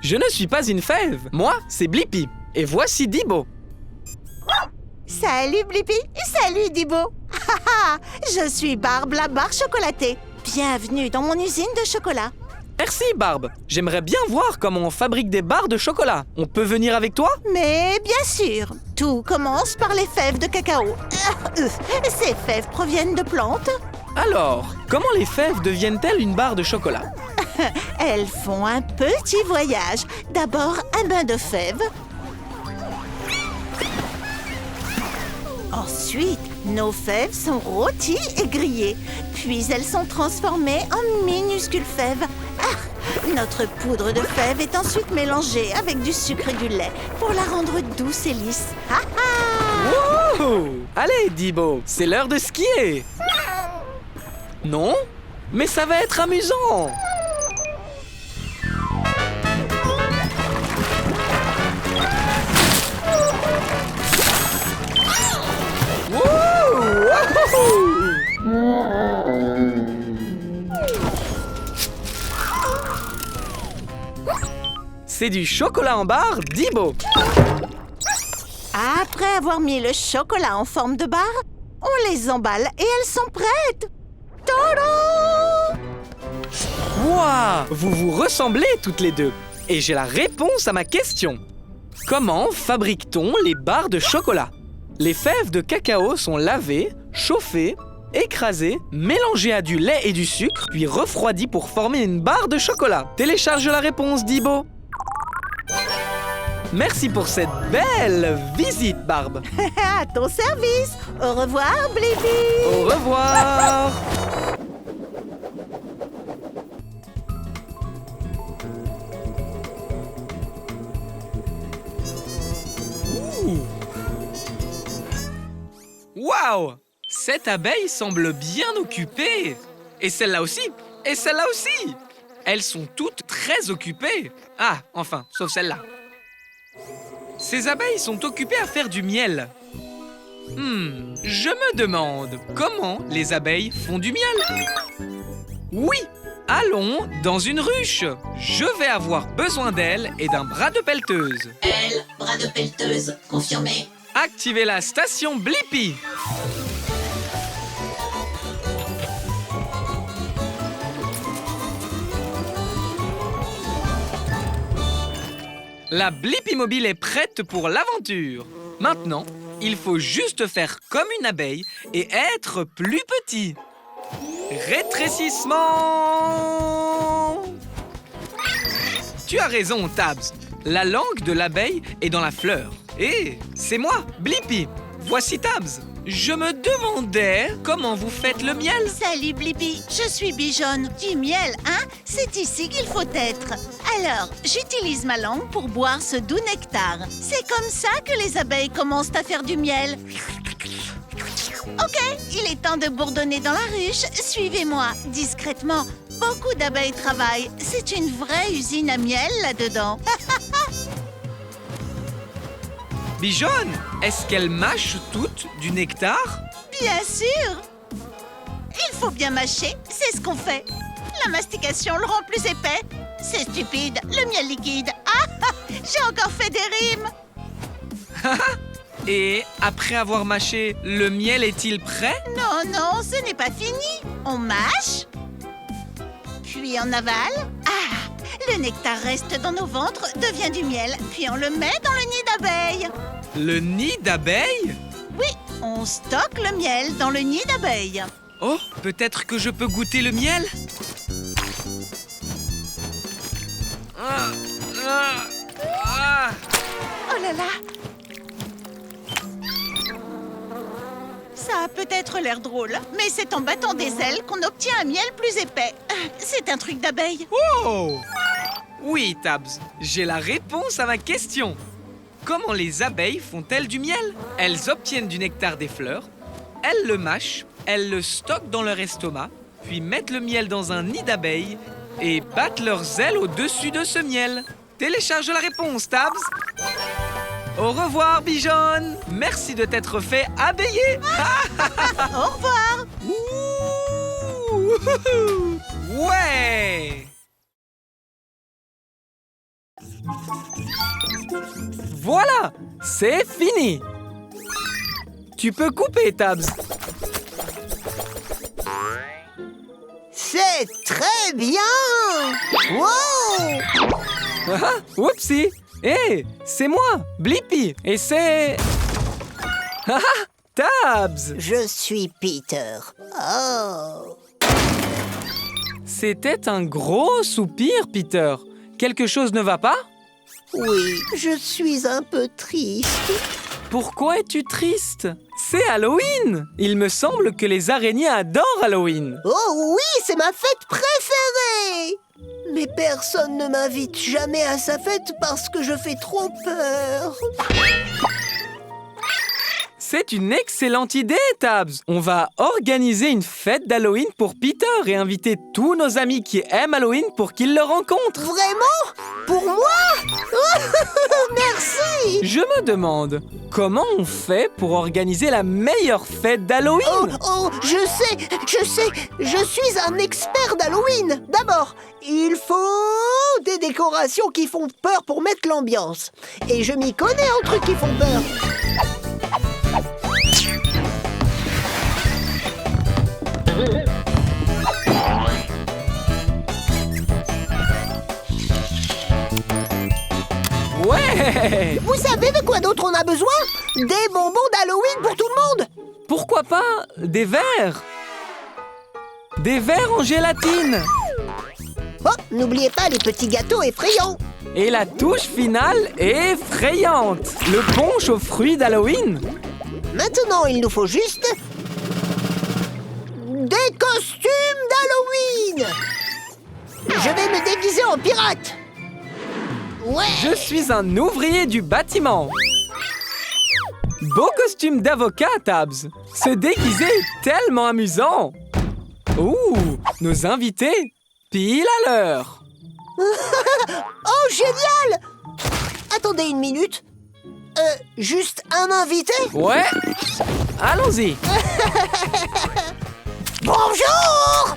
[SPEAKER 1] Je ne suis pas une fève. Moi, c'est Blippi. Et voici Dibo.
[SPEAKER 4] Salut Blippi, salut Dibo. Je suis Barbe, la barre chocolatée. Bienvenue dans mon usine de chocolat.
[SPEAKER 1] Merci, Barbe. J'aimerais bien voir comment on fabrique des barres de chocolat. On peut venir avec toi?
[SPEAKER 4] Mais bien sûr, tout commence par les fèves de cacao. Ces fèves proviennent de plantes.
[SPEAKER 1] Alors, comment les fèves deviennent-elles une barre de chocolat?
[SPEAKER 4] Elles font un petit voyage. D'abord, un bain de fèves. Ensuite, nos fèves sont rôties et grillées. Puis elles sont transformées en minuscules fèves. Notre poudre de fèves est ensuite mélangée avec du sucre et du lait pour la rendre douce et lisse.
[SPEAKER 1] Wow! Allez, Dibo, c'est l'heure de skier. Non? Mais ça va être amusant. C'est du chocolat en barre Dibo.
[SPEAKER 4] Après avoir mis le chocolat en forme de barre, on les emballe et elles sont prêtes. Tadam!
[SPEAKER 1] Wouah! Vous vous ressemblez toutes les deux. Et j'ai la réponse à ma question. Comment fabrique-t-on les barres de chocolat? Les fèves de cacao sont lavées, chauffées, écrasées, mélangées à du lait et du sucre, puis refroidies pour former une barre de chocolat. Télécharge la réponse, Dibo. Merci pour cette belle visite, Barbe.
[SPEAKER 4] À ton service. Au revoir, Blippi.
[SPEAKER 1] Au revoir. Waouh! Cette abeille semble bien occupée. Et celle-là aussi. Et celle-là aussi. Elles sont toutes très occupées. Ah, enfin, sauf celle-là. Ces abeilles sont occupées à faire du miel. Je me demande comment les abeilles font du miel. Oui, allons dans une ruche. Je vais avoir besoin d'elles et d'un bras de pelleteuse.
[SPEAKER 2] Elle, bras de pelleteuse, confirmé.
[SPEAKER 1] Activez la station Blippi. La Blippi mobile est prête pour l'aventure. Maintenant, il faut juste faire comme une abeille et être plus petit. Rétrécissement! Tu as raison, Tabs. La langue de l'abeille est dans la fleur. Et c'est moi, Blippi. Voici Tabs. Je me demandais comment vous faites le miel.
[SPEAKER 4] Salut Blippi, je suis Bijonne. Du miel, hein? C'est ici qu'il faut être. Alors, j'utilise ma langue pour boire ce doux nectar. C'est comme ça que les abeilles commencent à faire du miel. Ok, il est temps de bourdonner dans la ruche. Suivez-moi, discrètement. Beaucoup d'abeilles travaillent. C'est une vraie usine à miel là-dedans.
[SPEAKER 1] Bijonne, est-ce qu'elles mâchent toutes du nectar?
[SPEAKER 4] Bien sûr! Il faut bien mâcher, c'est ce qu'on fait. La mastication le rend plus épais. C'est stupide, le miel liquide. Ah, j'ai encore fait des rimes.
[SPEAKER 1] Et après avoir mâché, le miel est-il prêt?
[SPEAKER 4] Non, non, ce n'est pas fini. On mâche, puis on avale. Ah, le nectar reste dans nos ventres, devient du miel, puis on le met dans le nid d'abeilles.
[SPEAKER 1] Le nid d'abeilles?
[SPEAKER 4] Oui, on stocke le miel dans le nid d'abeilles.
[SPEAKER 1] Oh, peut-être que je peux goûter le miel?
[SPEAKER 4] Oh là là! Ça a peut-être l'air drôle, mais c'est en battant des ailes qu'on obtient un miel plus épais. C'est un truc d'abeille.
[SPEAKER 1] Oh! Oui, Tabs, j'ai la réponse à ma question. Comment les abeilles font-elles du miel? Elles obtiennent du nectar des fleurs, elles le mâchent, elles le stockent dans leur estomac, puis mettent le miel dans un nid d'abeilles et battent leurs ailes au-dessus de ce miel. Télécharge la réponse, Tabs. Au revoir, Bijonne. Merci de t'être fait abeiller.
[SPEAKER 4] Au revoir.
[SPEAKER 1] Ouh. Ouais. Voilà, c'est fini. Tu peux couper, Tabs.
[SPEAKER 8] C'est très bien! Wow!
[SPEAKER 1] Ah, oupsie. Hé, c'est moi, Blippi. Et c'est... Ah, Tabs.
[SPEAKER 8] Je suis Peter. Oh!
[SPEAKER 1] C'était un gros soupir, Peter. Quelque chose ne va pas?
[SPEAKER 8] Oui, je suis un peu triste.
[SPEAKER 1] Pourquoi es-tu triste? C'est Halloween! Il me semble que les araignées adorent Halloween.
[SPEAKER 8] Oh oui, c'est ma fête préférée! Mais personne ne m'invite jamais à sa fête parce que je fais trop peur.
[SPEAKER 1] C'est une excellente idée, Tabs. On va organiser une fête d'Halloween pour Peter et inviter tous nos amis qui aiment Halloween pour qu'ils le rencontrent.
[SPEAKER 8] Vraiment? Pour moi? Merci!
[SPEAKER 1] Je me demande, comment on fait pour organiser la meilleure fête d'Halloween?
[SPEAKER 8] Oh, je sais, je suis un expert d'Halloween. D'abord, il faut des décorations qui font peur pour mettre l'ambiance. Et je m'y connais en trucs qui font peur.
[SPEAKER 1] Ouais!
[SPEAKER 8] Vous savez de quoi d'autre on a besoin? Des bonbons d'Halloween pour tout le monde!
[SPEAKER 1] Pourquoi pas des verres? Des verres en gélatine!
[SPEAKER 8] Oh, n'oubliez pas les petits gâteaux effrayants!
[SPEAKER 1] Et la touche finale est effrayante! Le punch aux fruits d'Halloween!
[SPEAKER 8] Maintenant, il nous faut juste... des costumes d'Halloween! Je vais me déguiser en pirate! Ouais!
[SPEAKER 1] Je suis un ouvrier du bâtiment! beau costume d'avocat, Tabs. Se déguiser est tellement amusant. Ouh, nos invités, pile à l'heure.
[SPEAKER 4] Oh, génial! Attendez une minute. Juste un invité?
[SPEAKER 1] Ouais, allons-y.
[SPEAKER 4] Bonjour!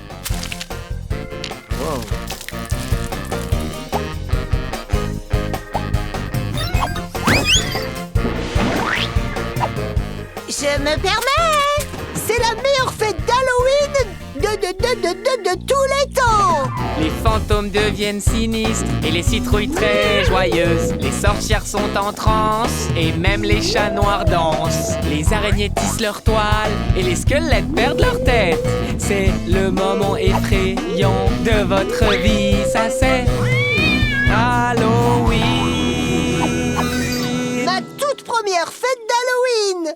[SPEAKER 4] Je me permets! C'est la meilleure fête d'Halloween de tous les temps!
[SPEAKER 1] Les fantômes deviennent sinistres et les citrouilles très joyeuses. Les sorcières sont en transe et même les chats noirs dansent. Les araignées tissent leur toile et les squelettes perdent leur tête. C'est le moment effrayant de votre vie, ça c'est Halloween.
[SPEAKER 4] Ma toute première fête d'Halloween!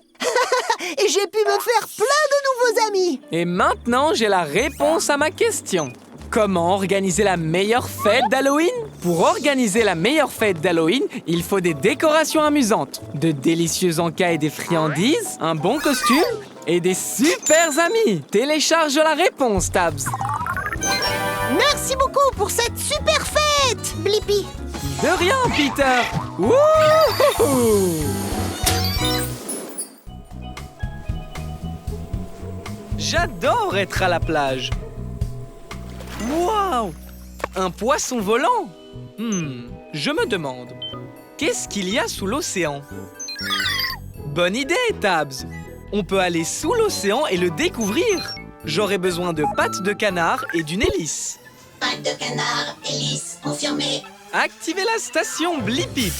[SPEAKER 4] Et j'ai pu me faire plein de nouveaux amis!
[SPEAKER 1] Et maintenant, j'ai la réponse à ma question. Comment organiser la meilleure fête d'Halloween? Pour organiser la meilleure fête d'Halloween, il faut des décorations amusantes, de délicieux encas et des friandises, un bon costume et des super amis. Télécharge la réponse, Tabs.
[SPEAKER 4] Merci beaucoup pour cette super fête, Blippi!
[SPEAKER 1] De rien, Peter. Wouhou! J'adore être à la plage. Waouh! Un poisson volant? Je me demande, qu'est-ce qu'il y a sous l'océan? Bonne idée, Tabs! On peut aller sous l'océan et le découvrir. J'aurai besoin de pattes de canard et d'une hélice.
[SPEAKER 2] Pattes de canard, hélice, confirmé.
[SPEAKER 1] Activez la station Blippi.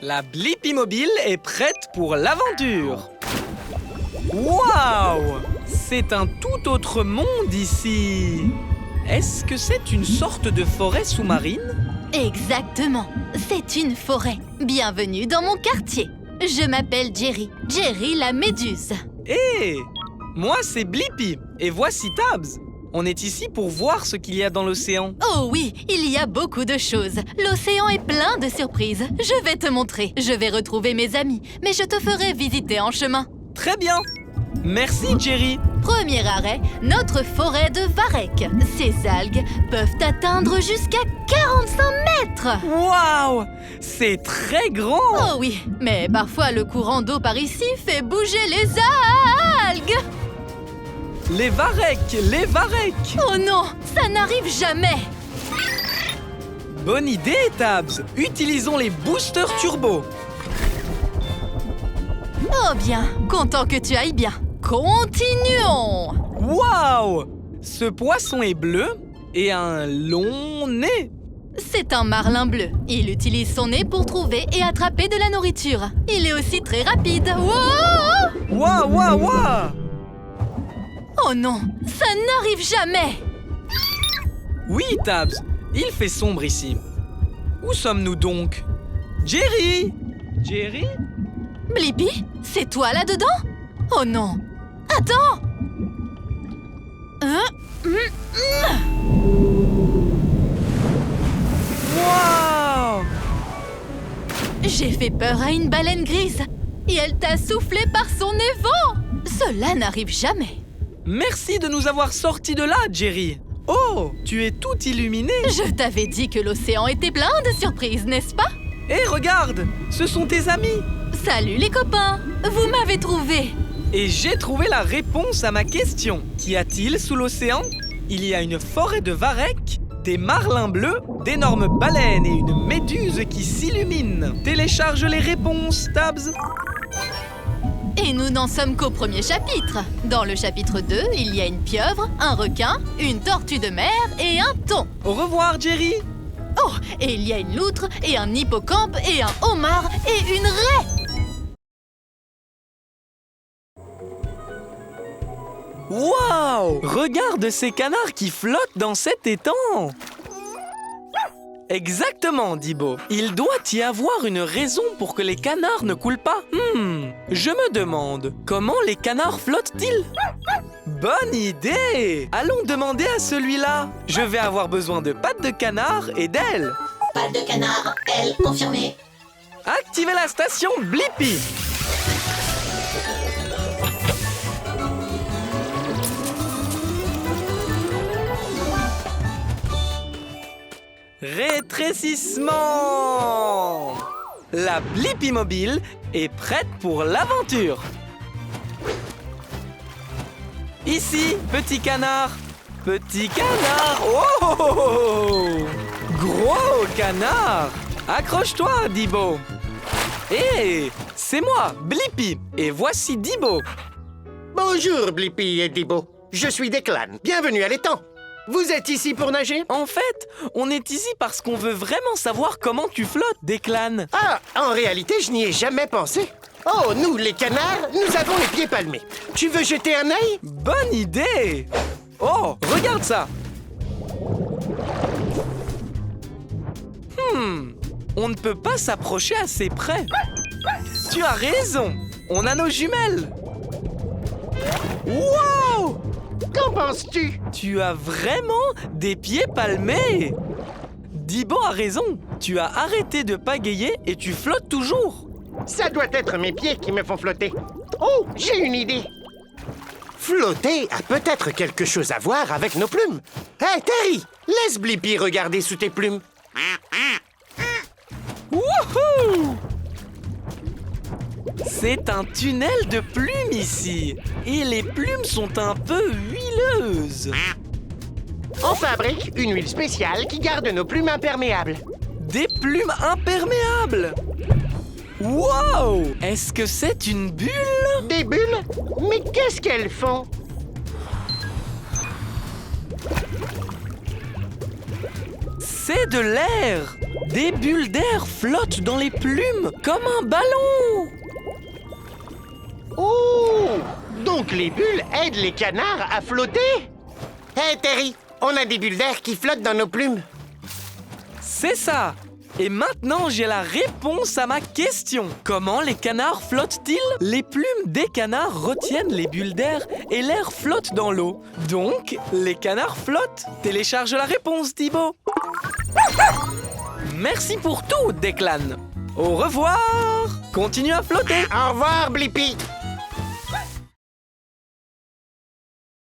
[SPEAKER 1] La Blippi mobile est prête pour l'aventure. Waouh! C'est un tout autre monde ici. Est-ce que c'est une sorte de forêt sous-marine?
[SPEAKER 6] Exactement, c'est une forêt. Bienvenue dans mon quartier. Je m'appelle Jerry, Jerry la méduse.
[SPEAKER 1] Hé! Moi, c'est Blippi, et voici Tabs. On est ici pour voir ce qu'il y a dans l'océan.
[SPEAKER 6] Oh oui, il y a beaucoup de choses. L'océan est plein de surprises. Je vais te montrer. Je vais retrouver mes amis, mais je te ferai visiter en chemin.
[SPEAKER 1] Très bien. Merci, Jerry.
[SPEAKER 6] Premier arrêt, notre forêt de varech. Ces algues peuvent atteindre jusqu'à 45 mètres.
[SPEAKER 1] Waouh! C'est très grand.
[SPEAKER 6] Oh oui, mais parfois le courant d'eau par ici fait bouger les algues.
[SPEAKER 1] Les varech, les varech.
[SPEAKER 6] Oh non, ça n'arrive jamais.
[SPEAKER 1] Bonne idée, Tabs. Utilisons les boosters turbo.
[SPEAKER 6] Oh bien, content que tu ailles bien. Continuons.
[SPEAKER 1] Waouh! Ce poisson est bleu et a un long nez.
[SPEAKER 6] C'est un marlin bleu. Il utilise son nez pour trouver et attraper de la nourriture. Il est aussi très rapide. Wow!
[SPEAKER 1] Waouh, waouh, waouh!
[SPEAKER 6] Oh non, ça n'arrive jamais.
[SPEAKER 1] Oui, Tabs, il fait sombre ici. Où sommes-nous donc? Jerry! Jerry?
[SPEAKER 6] Blippi, c'est toi là-dedans? Oh non! Attends!
[SPEAKER 1] Waouh!
[SPEAKER 6] J'ai fait peur à une baleine grise et elle t'a soufflé par son nez vent. Cela n'arrive jamais.
[SPEAKER 1] Merci de nous avoir sortis de là, Jerry. Oh, tu es tout illuminé.
[SPEAKER 6] Je t'avais dit que l'océan était plein de surprises, n'est-ce pas?
[SPEAKER 1] Hé, regarde, ce sont tes amis.
[SPEAKER 6] Salut les copains, vous m'avez trouvé.
[SPEAKER 1] Et j'ai trouvé la réponse à ma question. Qu'y a-t-il sous l'océan? Il y a une forêt de varech, des marlins bleus, d'énormes baleines et une méduse qui s'illumine. Télécharge les réponses, Tabs.
[SPEAKER 6] Et nous n'en sommes qu'au premier chapitre. Dans le chapitre 2, il y a une pieuvre, un requin, une tortue de mer et un thon.
[SPEAKER 1] Au revoir, Jerry.
[SPEAKER 6] Oh, et il y a une loutre et un hippocampe et un homard et une raie.
[SPEAKER 1] Waouh! Regarde ces canards qui flottent dans cet étang. Exactement, Dibo. Il doit y avoir une raison pour que les canards ne coulent pas. Je me demande, comment les canards flottent-ils? Bonne idée! Allons demander à celui-là. Je vais avoir besoin de pattes de canard et d'ailes.
[SPEAKER 2] Pas de canard, elle, confirmée.
[SPEAKER 1] Activez la station Blippi. Rétrécissement. La Blippi mobile est prête pour l'aventure. Ici, petit canard. Petit canard. Oh! Gros canard. Accroche-toi, Dibo. Hé, c'est moi, Blippi. Et voici Dibo.
[SPEAKER 11] Bonjour, Blippi et Dibo. Je suis Declan. Bienvenue à l'étang. Vous êtes ici pour nager?
[SPEAKER 1] En fait, on est ici parce qu'on veut vraiment savoir comment tu flottes, Declan.
[SPEAKER 11] Ah, en réalité, je n'y ai jamais pensé. Oh, nous, les canards, nous avons les pieds palmés. Tu veux jeter un œil?
[SPEAKER 1] Bonne idée. Oh, regarde ça. On ne peut pas s'approcher assez près. Tu as raison. On a nos jumelles. Wow!
[SPEAKER 11] Qu'en penses-tu?
[SPEAKER 1] Tu as vraiment des pieds palmés. Dibo a raison. Tu as arrêté de pagayer et tu flottes toujours.
[SPEAKER 11] Ça doit être mes pieds qui me font flotter. Oh, j'ai une idée. Flotter a peut-être quelque chose à voir avec nos plumes. Hé, Terry, laisse Blippi regarder sous tes plumes.
[SPEAKER 1] Wouhou! C'est un tunnel de plumes ici. Et les plumes sont un peu huileuses.
[SPEAKER 11] On fabrique une huile spéciale qui garde nos plumes imperméables.
[SPEAKER 1] Des plumes imperméables. Wow! Est-ce que c'est une bulle?
[SPEAKER 11] Des bulles? Mais qu'est-ce qu'elles font?
[SPEAKER 1] C'est de l'air. Des bulles d'air flottent dans les plumes comme un ballon.
[SPEAKER 11] Oh! Donc les bulles aident les canards à flotter? Hé, Terry, on a des bulles d'air qui flottent dans nos plumes.
[SPEAKER 1] C'est ça. Et maintenant, j'ai la réponse à ma question. Comment les canards flottent-ils? Les plumes des canards retiennent les bulles d'air et l'air flotte dans l'eau. Donc, les canards flottent. Télécharge la réponse, Dibo. Merci pour tout, Declan. Au revoir. Continue à flotter.
[SPEAKER 11] Au revoir, Blippi.